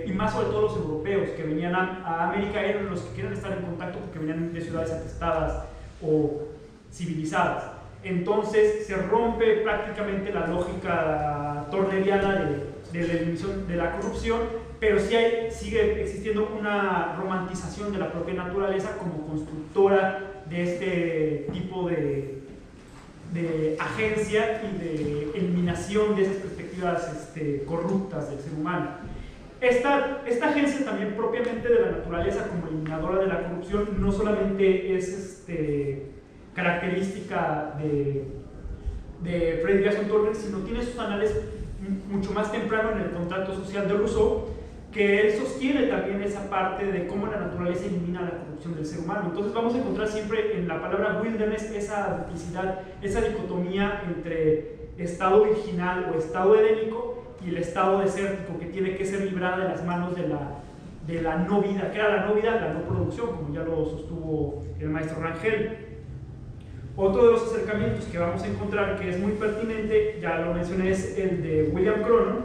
y más sobre todo los europeos que venían a América, eran los que querían estar en contacto porque venían de ciudades atestadas o civilizadas. Entonces se rompe prácticamente la lógica torneriana de la eliminación de la corrupción, pero sí sigue existiendo una romantización de la propia naturaleza como constructora de este tipo de agencia y de eliminación de esas perspectivas corruptas del ser humano. Esta agencia también propiamente de la naturaleza como eliminadora de la corrupción no solamente es característica de Frederick Jackson Turner, sino tiene sus anales mucho más temprano en el contrato social de Rousseau, que él sostiene también esa parte de cómo la naturaleza elimina la corrupción del ser humano. Entonces vamos a encontrar siempre en la palabra wilderness esa duplicidad, esa dicotomía entre estado virginal o estado edénico y el estado desértico, que tiene que ser librada de las manos de la no vida, que era la no vida, la no producción, como ya lo sostuvo el maestro Rangel. Otro de los acercamientos que vamos a encontrar que es muy pertinente, ya lo mencioné, es el de William Cronon,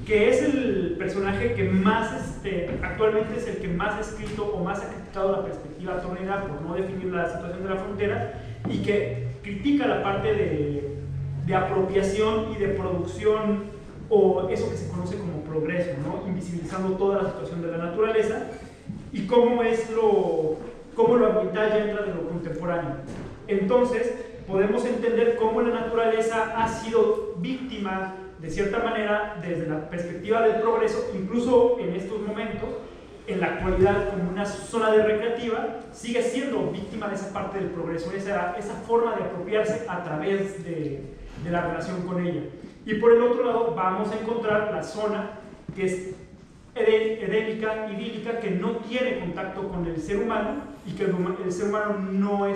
que es el personaje que más, actualmente es el que más ha escrito o más ha criticado la perspectiva tornera por no definir la situación de la frontera, y que critica la parte de apropiación y de producción, o eso que se conoce como progreso, ¿no? Invisibilizando toda la situación de la naturaleza y cómo lo ambiental ya entra de lo contemporáneo. Entonces podemos entender cómo la naturaleza ha sido víctima de cierta manera desde la perspectiva del progreso, incluso en estos momentos, en la actualidad como una zona de recreativa, sigue siendo víctima de esa parte del progreso, esa forma de apropiarse a través de la relación con ella. Y por el otro lado vamos a encontrar la zona que es edénica, idílica, que no tiene contacto con el ser humano y que el ser humano no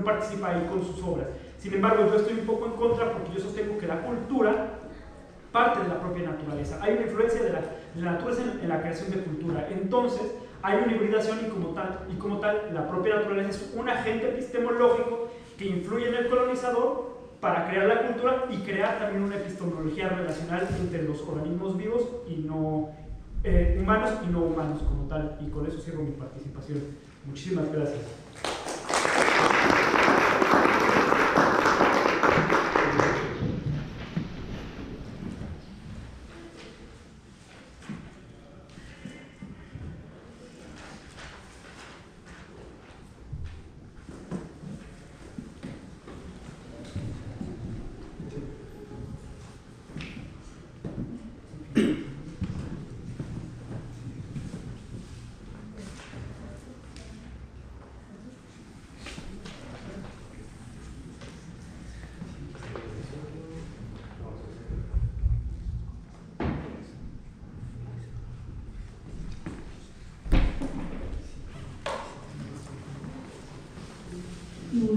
participa ahí con sus obras. Sin embargo, yo estoy un poco en contra porque yo sostengo que la cultura parte de la propia naturaleza. Hay una influencia de la naturaleza en la creación de cultura. Entonces, hay una hibridación y como tal, la propia naturaleza es un agente epistemológico que influye en el colonizador para crear la cultura y crear también una epistemología relacional entre los organismos vivos y no humanos y no humanos como tal. Y con eso cierro mi participación. Muchísimas gracias.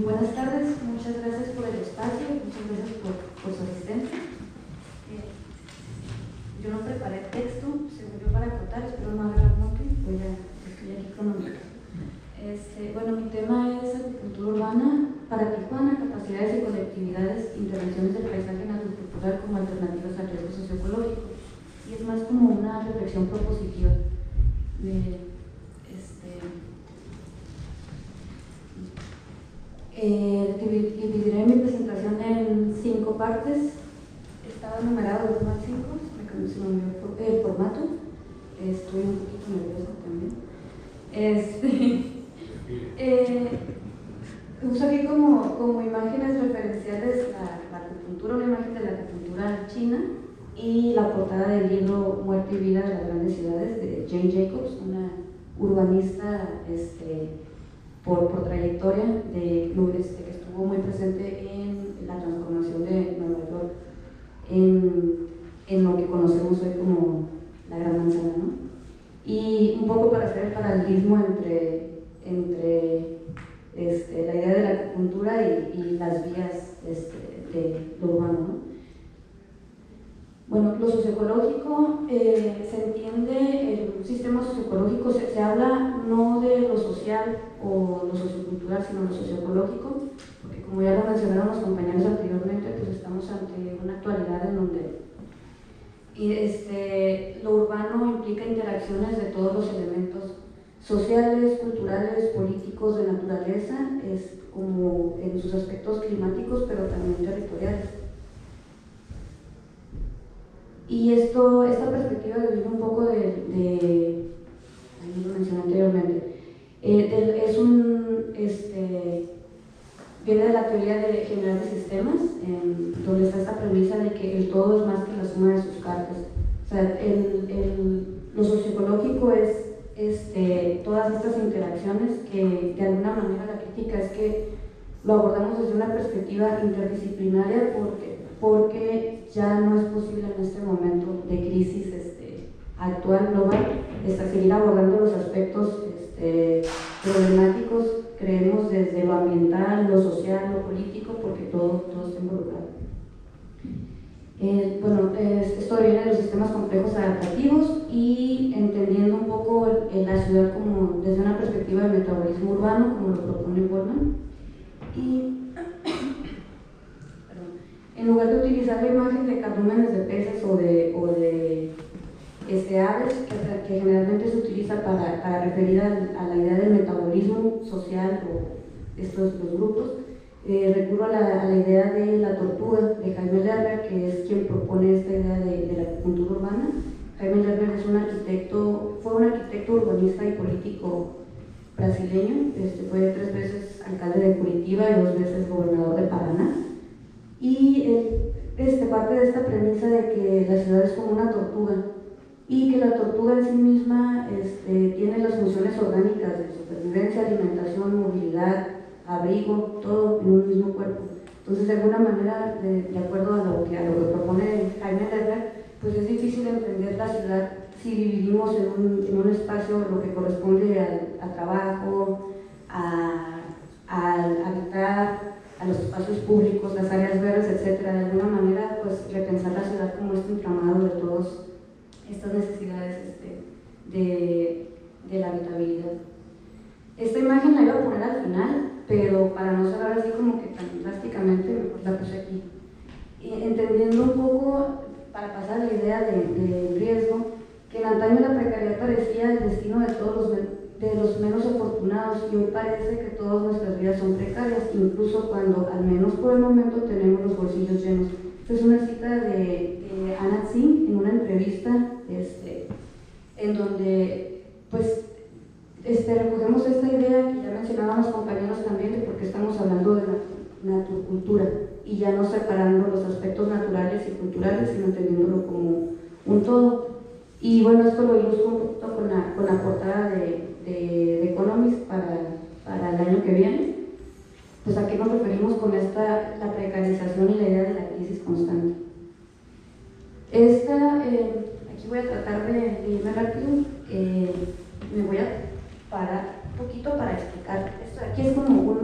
Buenas tardes, muchas gracias por el espacio, muchas gracias por su asistencia. Yo no preparé texto, según yo para acotar, espero no agarrar mucho, estoy aquí cronómetro. Bueno, mi tema es agricultura urbana para Tijuana, capacidades y colectividades, intervenciones del paisaje naturcultural como alternativas al riesgo socioecológico. Y es más como una reflexión propositiva dividiré mi presentación en 5 partes. Estaba numerado de 1 al 5, se me olvidó el formato. Estoy un poquito nerviosa también. Uso aquí como imágenes referenciales la acupuntura, una imagen de la acupuntura china, y la portada del libro Muerte y Vida de las Grandes Ciudades de Jane Jacobs, una urbanista por trayectoria que estuvo muy presente en la transformación de Nueva York en lo que conocemos hoy como la Gran Manzana, ¿no? y un poco para hacer el paralelismo entre la idea de la acupuntura y las vías de lo urbano, ¿no? Bueno, lo socioecológico se entiende, el sistema socioecológico se habla no de lo social o lo sociocultural, sino lo socioecológico, porque como ya lo mencionaron los compañeros anteriormente, pues estamos ante una actualidad en donde lo urbano implica interacciones de todos los elementos sociales, culturales, políticos, de naturaleza, como en sus aspectos climáticos, pero también territoriales. Y esta perspectiva viene un poco ahí lo mencioné anteriormente, viene de la teoría general de sistemas, donde está esta premisa de que el todo es más que la suma de sus cargas. O sea, lo socioecológico es todas estas interacciones que de alguna manera la crítica es que lo abordamos desde una perspectiva interdisciplinaria porque ya no es posible en este momento de crisis actual global seguir abordando los aspectos problemáticos, creemos, desde lo ambiental, lo social, lo político, porque todo está involucrado. Esto viene de los sistemas complejos adaptativos y entendiendo un poco la ciudad como desde una perspectiva de metabolismo urbano, como lo propone Goldman. Y en lugar de utilizar la imagen de cardúmenes de peces o de aves, que generalmente se utiliza para referir a la idea del metabolismo social o los grupos, recurro a la idea de la tortuga de Jaime Lerner, que es quien propone esta idea de la acupuntura urbana. Jaime Lerner fue un arquitecto urbanista y político brasileño, fue 3 veces alcalde de Curitiba y 2 veces gobernador de Paraná. Y parte de esta premisa de que la ciudad es como una tortuga y que la tortuga en sí misma tiene las funciones orgánicas de supervivencia, alimentación, movilidad, abrigo, todo en un mismo cuerpo. Entonces, de alguna manera, de acuerdo a lo que propone Jaime Lerner, pues es difícil entender la ciudad si dividimos en un espacio lo que corresponde al trabajo, al habitar, a los espacios públicos, las áreas verdes, etcétera. De alguna manera, pues repensar la ciudad como este entramado de todas estas necesidades de la habitabilidad. Esta imagen la iba a poner al final, pero para no cerrar así como que tan drásticamente, mejor la puse aquí. Entendiendo un poco, para pasar a la idea del riesgo, que en antaño la precariedad parecía el destino de todos los menos afortunados, y hoy parece que todas nuestras vidas son precarias, incluso cuando, al menos por el momento, tenemos los bolsillos llenos. Esta es una cita de Anna Tsing en una entrevista en donde pues recogemos esta idea que ya mencionaban los compañeros también de por qué estamos hablando de la naturcultura y ya no separando los aspectos naturales y culturales, sino entendiéndolo como un todo. Y bueno, esto lo ilustro un poquito con la portada de Economist para el año que viene. Pues a qué nos referimos con la precarización y la idea de la crisis constante. Aquí voy a tratar de irme rápido, me voy a parar un poquito para explicar. Esto aquí es como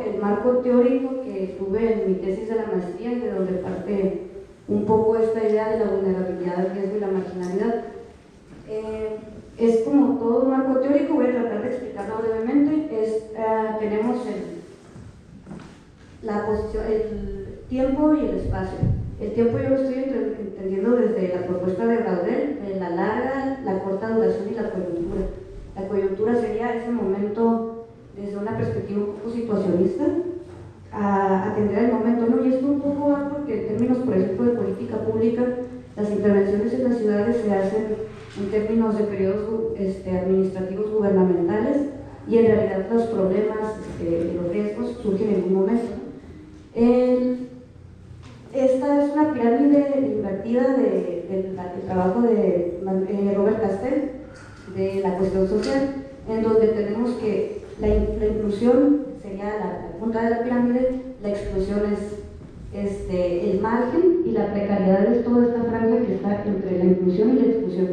el marco teórico que tuve en mi tesis de la maestría, de donde parte un poco esta idea de la vulnerabilidad, el riesgo y la marginalidad. Es como todo un marco teórico, voy a tratar de explicarlo brevemente. Tenemos el tiempo y el espacio. El tiempo yo lo estoy entendiendo desde la propuesta de Braudel, de la larga, la corta duración y la coyuntura. La coyuntura sería ese momento desde una perspectiva un poco situacionista, a atender el momento, ¿no? Y esto un poco va porque en términos, por ejemplo, de política pública, las intervenciones en las ciudades se hacen en términos de periodos administrativos gubernamentales, y en realidad los problemas y los riesgos surgen en un momento, ¿no? Esta es una pirámide invertida del trabajo de Robert Castell, de la cuestión social, en donde tenemos que la inclusión sería la punta de la pirámide, la exclusión es el margen, y la precariedad es toda esta franja que está entre la inclusión y la exclusión.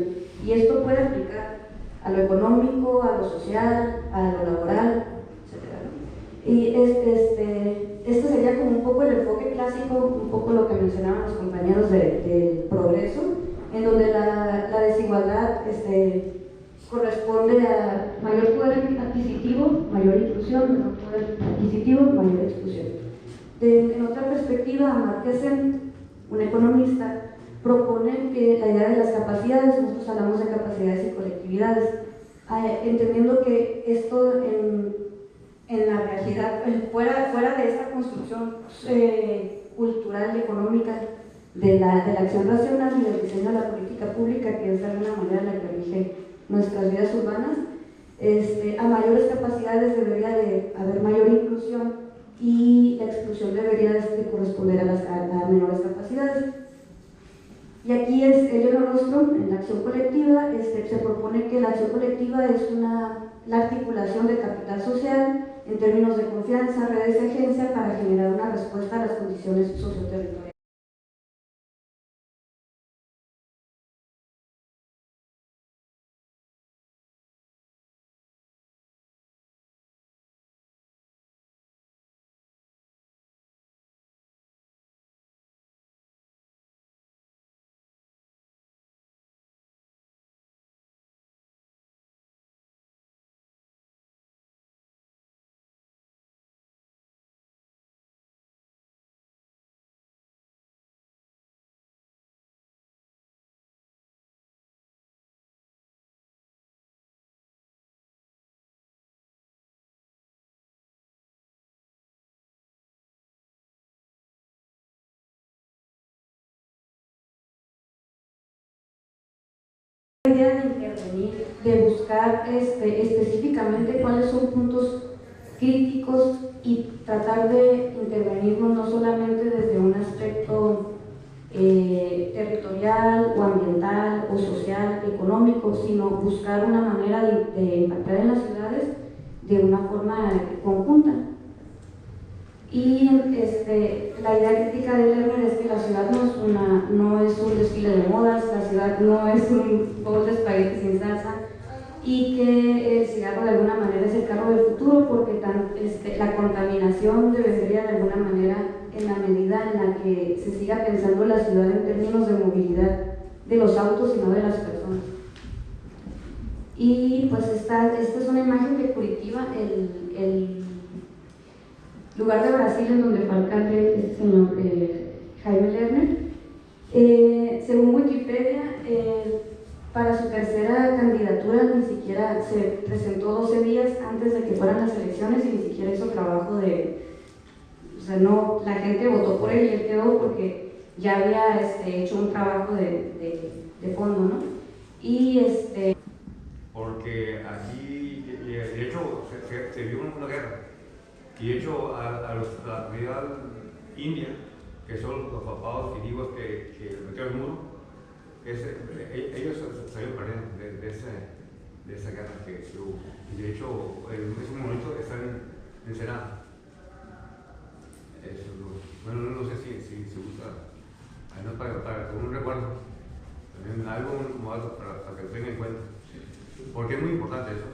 Y esto puede aplicar a lo económico, a lo social, a lo laboral, etc. Y este sería como un poco el enfoque clásico, un poco lo que mencionaban los compañeros del progreso, en donde la desigualdad corresponde a mayor poder adquisitivo, mayor inclusión, menor poder adquisitivo, mayor exclusión. En otra perspectiva, Amartya Sen, un economista, propone que la idea de las capacidades, nosotros hablamos de capacidades y colectividades, entendiendo que esto en la realidad, fuera de esta construcción cultural y económica de la acción racional y del diseño de la política pública, que es de alguna manera la que rige nuestras vidas urbanas, a mayores capacidades debería de haber mayor inclusión y la exclusión debería de corresponder a menores capacidades. Y aquí es Eleanor Ostrom, en la acción colectiva, se propone que la acción colectiva es la articulación de capital social en términos de confianza, redes de agencia para generar una respuesta a las condiciones socioterritoriales. La idea de intervenir, de buscar específicamente cuáles son puntos críticos y tratar de intervenirnos no solamente desde un aspecto territorial o ambiental o social, económico, sino buscar una manera de impactar en las ciudades de una forma conjunta. Y la idea crítica de Lerner es que la ciudad no es un desfile de modas, la ciudad no es un bowl de espagueti sin salsa, y que el cigarro de alguna manera es el carro del futuro, porque la contaminación debería de alguna manera, en la medida en la que se siga pensando la ciudad en términos de movilidad de los autos y no de las personas. Y pues esta es una imagen de Curitiba, el lugar de Brasil en donde fue alcalde este señor Jaime Lerner. Según Wikipedia, para su tercera candidatura ni siquiera se presentó 12 días antes de que fueran las elecciones y ni siquiera hizo trabajo o sea, no, la gente votó por él y él quedó porque ya había hecho un trabajo de fondo, ¿no? Y porque aquí, de hecho, se vio una guerra. Y de hecho, a la comunidad india, que son los papados filibos que metieron el muro, ellos salieron perdiendo de esa guerra que hubo. Y de hecho, ese monolito está en Senado. Bueno, no sé si se usa, no para un recuerdo, también algo para que lo tengan en cuenta. Porque es muy importante eso,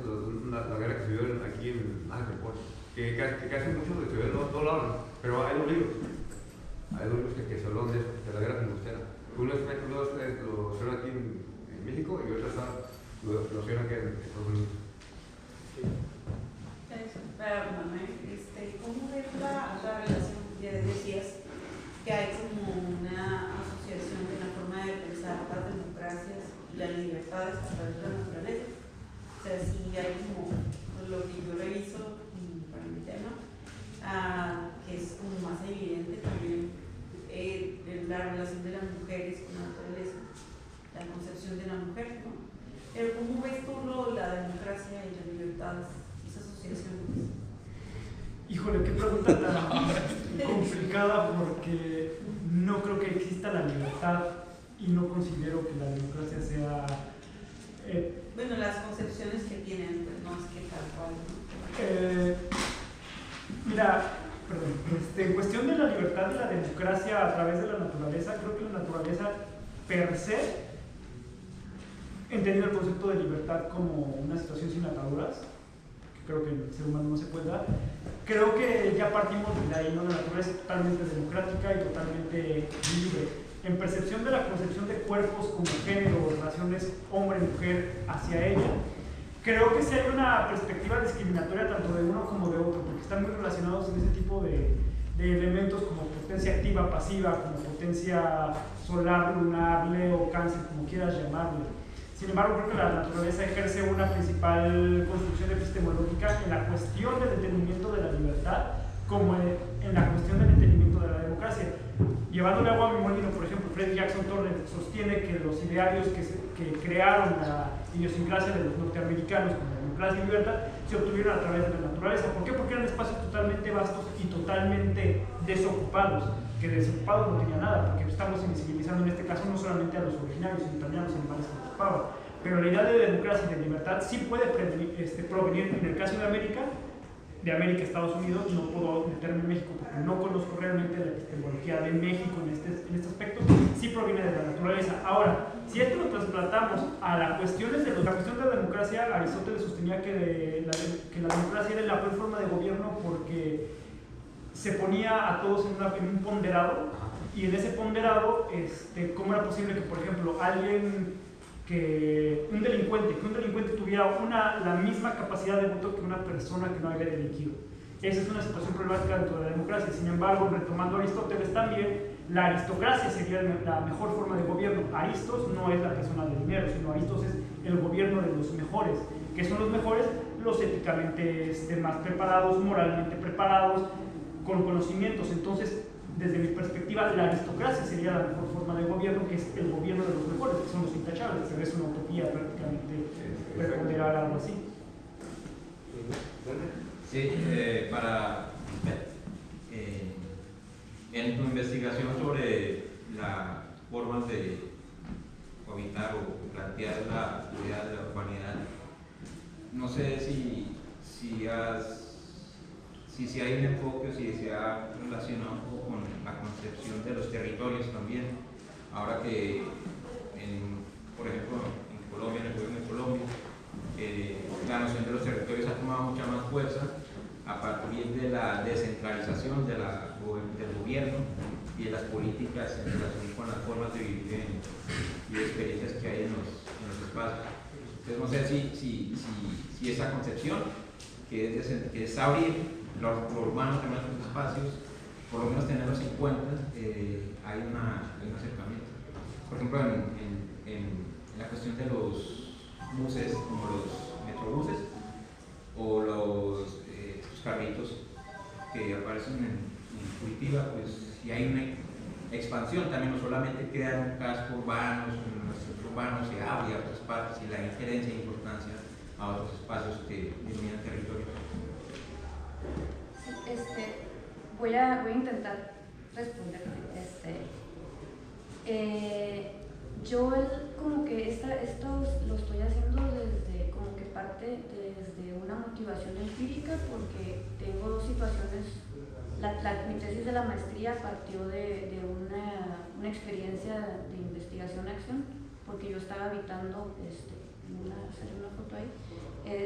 la guerra que se dio aquí en Ángel, que casi muchos de estudiantes no lo hablan, pero hay dos libros que se hablan de eso, de la guerra filibustera. Uno lo hicieron aquí en México y otro lo hicieron aquí en Estados Unidos. ¿Cómo ves la relación? Ya decías que hay como una asociación de la forma de pensar las democracias y las libertades a través de la naturaleza. O sea, si hay como lo que yo reviso para mi tema, que es como más evidente también la relación de las mujeres con la naturaleza, la concepción de la mujer, ¿no? Pero ¿cómo ves tú la democracia y las libertades, esa asociación? Híjole, qué pregunta tan complicada, porque no creo que exista la libertad y no considero que la democracia sea... bueno, las concepciones que tienen, pues no es que tal cual, ¿no? Mira, en cuestión de la libertad y la democracia a través de la naturaleza, creo que la naturaleza per se entendido el concepto de libertad como una situación sin ataduras, que creo que el ser humano no se puede dar. Creo que ya partimos de ahí, ¿no? La naturaleza es totalmente democrática y totalmente libre. En percepción de la concepción de cuerpos como género, relaciones hombre-mujer hacia ella, creo que sí hay una perspectiva discriminatoria tanto de uno como de otro, porque están muy relacionados en ese tipo de elementos como potencia activa, pasiva, como potencia solar, lunar, Leo, Cáncer, como quieras llamarle. Sin embargo, creo que la naturaleza ejerce una principal construcción epistemológica en la cuestión del entendimiento de la libertad, como en la cuestión del entendimiento de la democracia. Llevándole agua a mi molino, por ejemplo, Fred Jackson Turner sostiene que los idearios que crearon la idiosincrasia de los norteamericanos como democracia y libertad se obtuvieron a través de la naturaleza. ¿Por qué? Porque eran espacios totalmente vastos y totalmente desocupados, que desocupados no tenía nada, porque estamos invisibilizando en este caso no solamente a los originarios, sino también a los animales que ocupaban. Pero la idea de democracia y de libertad sí puede provenir, en el caso de América, Estados Unidos. No puedo meterme en México porque no conozco realmente la epistemología de México en este aspecto. Sí proviene de la naturaleza. Ahora, si esto lo trasplantamos a las cuestiones de la cuestión de la democracia, Aristóteles sostenía que la democracia era la peor forma de gobierno porque se ponía a todos en un ponderado, y en ese ponderado, ¿cómo era posible que, por ejemplo, un delincuente tuviera la misma capacidad de voto que una persona que no había delinquido? Esa es una situación problemática dentro de la democracia. Sin embargo, retomando a Aristóteles también, la aristocracia sería la mejor forma de gobierno. Aristos no es la persona de dinero, sino Aristos es el gobierno de los mejores. ¿Qué son los mejores? Los éticamente más preparados, moralmente preparados, con conocimientos. Entonces, desde mi perspectiva, la aristocracia sería la mejor forma de gobierno, que es el gobierno de los mejores, que son los intachables. Se ve, es una utopía prácticamente preponderar algo así. Sí, en tu investigación sobre las formas de habitar o plantear la idea de la urbanidad, no sé si hay un enfoque o si se ha relacionado un poco con la concepción de los territorios también. Ahora que, por ejemplo, en Colombia, en el gobierno de Colombia, la noción de los territorios ha tomado mucha más fuerza a partir de la descentralización del gobierno y de las políticas en relación con las formas de vivir y de experiencias que hay en los espacios. Entonces, no sé si esa concepción, que es abrir lo urbano también a los espacios, por lo menos tenerlos en cuenta, hay un acercamiento. Por ejemplo, en la cuestión de los buses, como los metrobuses o los carritos que aparecen en Curitiba, pues si hay una expansión también, no solamente quedan un casco urbano, en los centros urbanos se abre a otras partes y la injerencia e importancia a otros espacios que denominan territorio. Voy a intentar responder. Yo como que esto lo estoy haciendo desde como que parte desde una motivación empírica, porque tengo dos situaciones. Mi tesis de la maestría partió de una experiencia de investigación-acción, porque yo estaba habitando, hacer una foto ahí,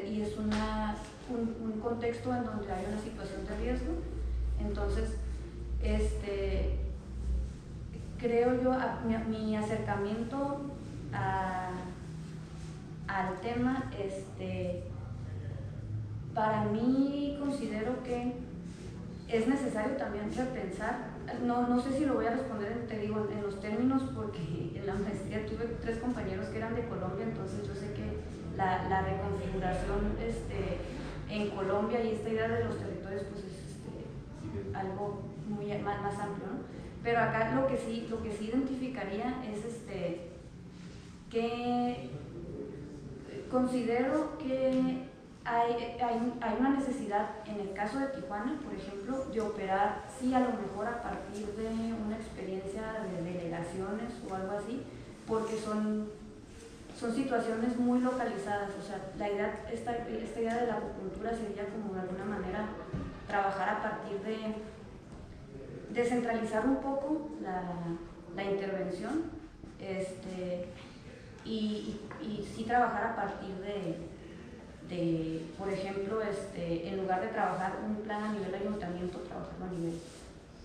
y es un contexto en donde hay una situación de riesgo. Entonces, creo yo, mi acercamiento al tema, para mí considero que es necesario también repensar, no sé si lo voy a responder, te digo, en los términos, porque en la maestría tuve 3 compañeros que eran de Colombia, entonces yo sé que la reconfiguración en Colombia y esta idea de los territorios pues es algo más amplio, ¿no? Pero acá lo que sí identificaría es que considero que hay una necesidad en el caso de Tijuana, por ejemplo, de operar, sí, a lo mejor a partir de una experiencia de delegaciones o algo así, porque son situaciones muy localizadas. O sea, esta idea de la acupuntura sería como de alguna manera trabajar a partir de descentralizar un poco la intervención, y sí trabajar a partir por ejemplo, en lugar de trabajar un plan a nivel ayuntamiento, trabajarlo a nivel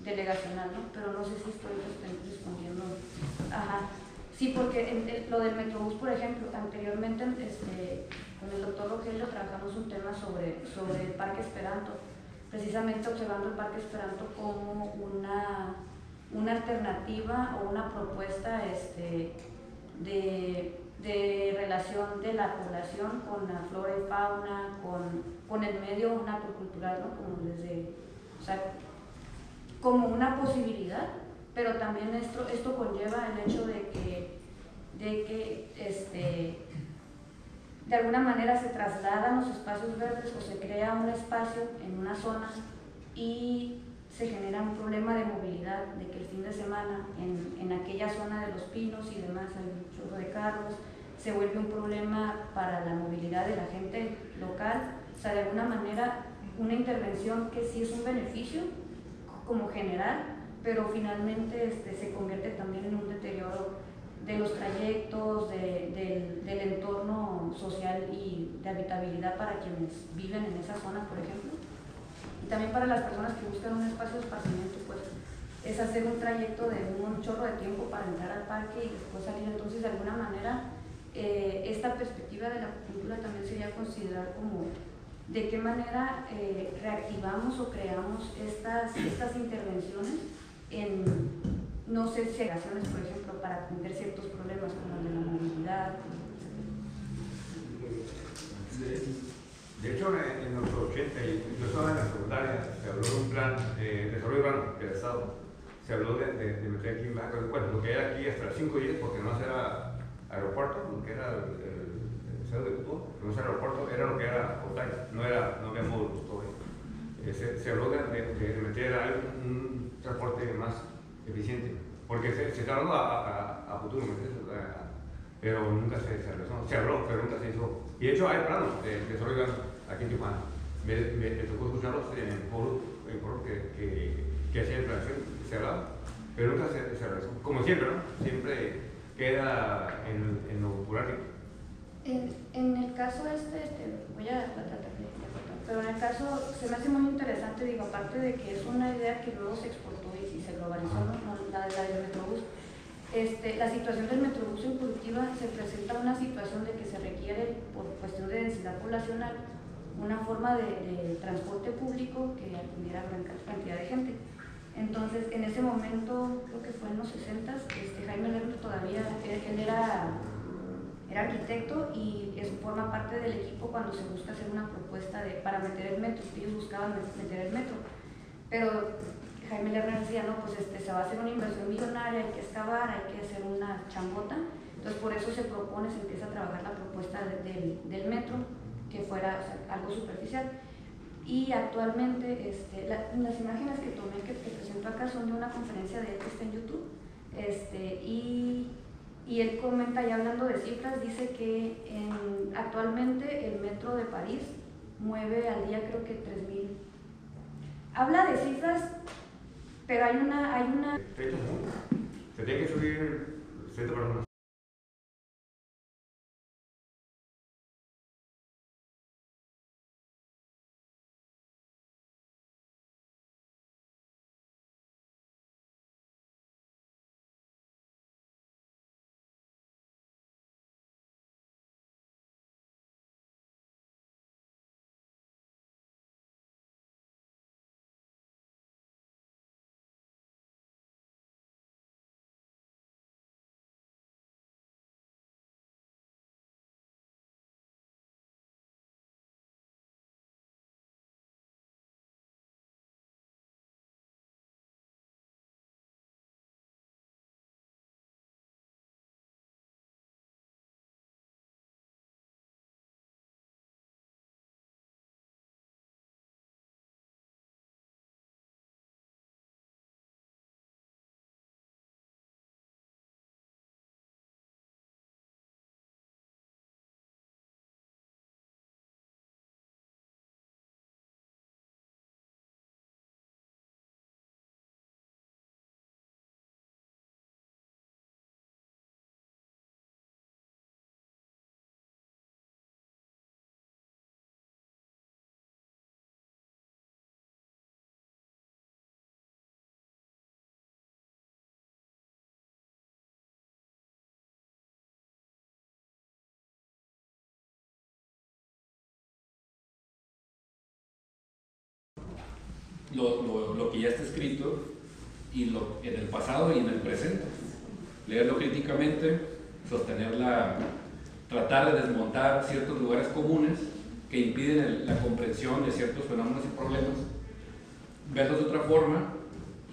delegacional, ¿no? Pero no sé si estoy respondiendo. Ajá. Sí, porque lo del Metrobús, por ejemplo, anteriormente con el doctor Rogelio trabajamos un tema sobre el Parque Esperanto, precisamente observando el Parque Esperanto como una alternativa o una propuesta de relación de la población con la flora y fauna, con el medio naturcultural, ¿no? O sea, como una posibilidad, pero también esto conlleva el hecho de que de alguna manera se trasladan los espacios verdes o se crea un espacio en una zona y se genera un problema de movilidad, de que el fin de semana en aquella zona de Los Pinos y demás hay un chorro de carros, se vuelve un problema para la movilidad de la gente local. O sea, de alguna manera una intervención que sí es un beneficio como general, pero finalmente se convierte también en un deterioro de los trayectos, del entorno social y de habitabilidad para quienes viven en esa zona, por ejemplo. Y también para las personas que buscan un espacio de esparcimiento, pues es hacer un trayecto de un chorro de tiempo para entrar al parque y después salir. Entonces, de alguna manera, esta perspectiva de la cultura también sería considerar como de qué manera reactivamos o creamos estas intervenciones en, no sé, segregaciones, por ejemplo, para atender ciertos problemas como el de la movilidad. De hecho, en los 80, yo estaba en la secundaria, se habló de un plan de desarrollo urbano del Estado. Se habló de meter aquí en Baja, bueno, lo que era aquí hasta las 5:10, porque no era aeropuerto, lo que era el centro de fútbol, no era aeropuerto, era lo que era Otay, no había módulos todo ahí. Se habló de meter un transporte más eficiente, porque se está hablando a futuro, ¿me entiendes? Pero nunca se realizó. Se habló, pero nunca se hizo. Y de hecho hay planos de desarrollo aquí en Tijuana. Me tocó escucharlos en foros que hacían planeación, se hablaba, pero nunca se realizó. Como siempre, ¿no? Siempre queda en lo burocrático. En el caso voy a tratar de cortar, pero en el caso se me hace muy interesante, digo, aparte de que es una idea que luego se exportó y se globalizó, ¿no? La del Metrobús. La situación del Metrobús en Curitiba se presenta una situación de que se requiere, por cuestión de densidad poblacional, una forma de transporte público que atendiera a gran cantidad de gente. Entonces, en ese momento, creo que fue en los 60, Jaime Lerner todavía, él era arquitecto y forma parte del equipo cuando se busca hacer una propuesta para meter el metro. Ellos buscaban meter el metro, pero Jaime Lerner decía, no, pues se va a hacer una inversión millonaria, hay que excavar, hay que hacer una chambota. Entonces por eso se empieza a trabajar la propuesta del metro, que fuera, o sea, algo superficial. Y actualmente las imágenes que tomé, que te presento acá, son de una conferencia de él que está en YouTube. Y él comenta, ya hablando de cifras, dice que actualmente el metro de París mueve al día creo que 3.000. Habla de cifras, pero hay una... Se tiene que subir 7 personas. lo que ya está escrito y en el pasado y en el presente. Leerlo críticamente, tratar de desmontar ciertos lugares comunes que impiden la comprensión de ciertos fenómenos y problemas, verlos de otra forma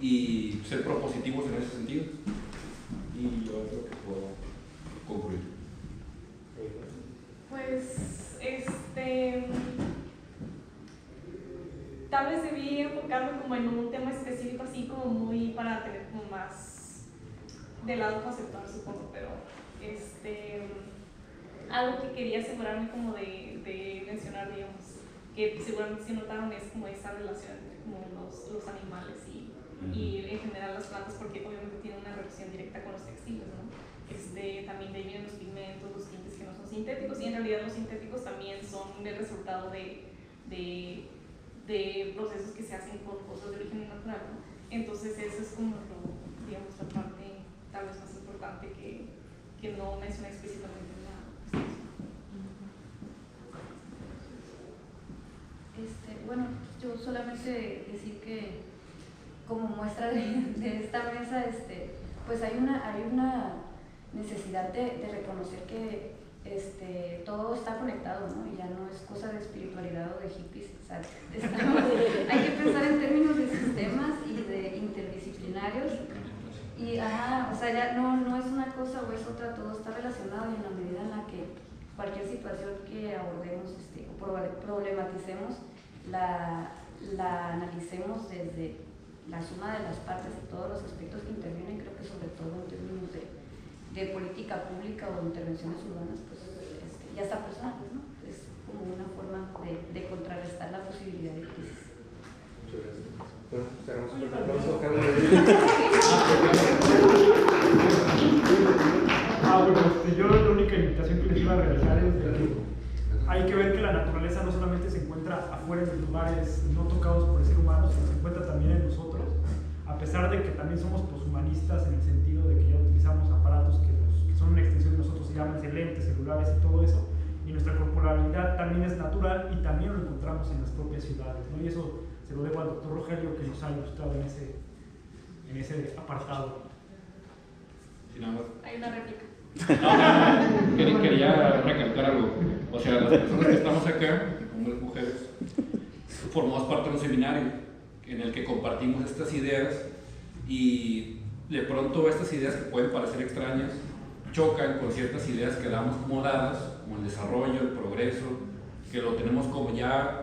y ser propositivos en ese sentido. Y yo creo que puedo concluir. Pues, tal vez debí enfocarme como en un tema específico, así como muy para tener como más de lado conceptual, supongo, pero algo que quería asegurarme como de mencionar, digamos, que seguramente si notaron es como esa relación entre como los animales y en general las plantas, porque obviamente tienen una relación directa con los textiles, ¿no? También de ahí vienen los pigmentos, los tintes que no son sintéticos, y en realidad los sintéticos también son el resultado de procesos que se hacen con cosas de origen natural, ¿no? Entonces eso es como digamos, la parte tal vez más importante que no menciona explícitamente en la presentación. Bueno, yo solamente decir que como muestra de esta mesa, pues hay una necesidad de reconocer que todo está conectado, ¿no? Y ya no es cosa de espiritualidad o de hippies, o sea, hay que pensar en términos de sistemas y de interdisciplinarios, y o sea, ya no es una cosa o es otra, todo está relacionado, y en la medida en la que cualquier situación que abordemos o problematicemos, la analicemos desde la suma de las partes y todos los aspectos que intervienen, creo que sobre todo en términos de política pública o de intervenciones urbanas, pues ya está personal, ¿no? Es como una forma de contrarrestar la posibilidad de crisis. Muchas gracias. Bueno, cerramos con un aplauso a Carlos. Bueno, yo la única invitación que les iba a realizar es de que hay que ver que la naturaleza no solamente se encuentra afuera de lugares no tocados por el ser humano, sino se encuentra también en nosotros, a pesar de que también somos poshumanistas en el sentido de que ya utilizamos aparatos que son una extensión de nosotros, llámense lentes, celulares y todo eso, y nuestra corporalidad también es natural y también lo encontramos en las propias ciudades, ¿no? Y eso se lo debo al doctor Rogelio, que nos ha ilustrado en ese apartado. Sí, nada más. Hay una réplica. Quería recalcar algo. O sea, las personas que estamos acá, hombres y mujeres, formamos parte de un seminario en el que compartimos estas ideas, y de pronto estas ideas que pueden parecer extrañas chocan con ciertas ideas que damos como dadas, como el desarrollo, el progreso, que lo tenemos como ya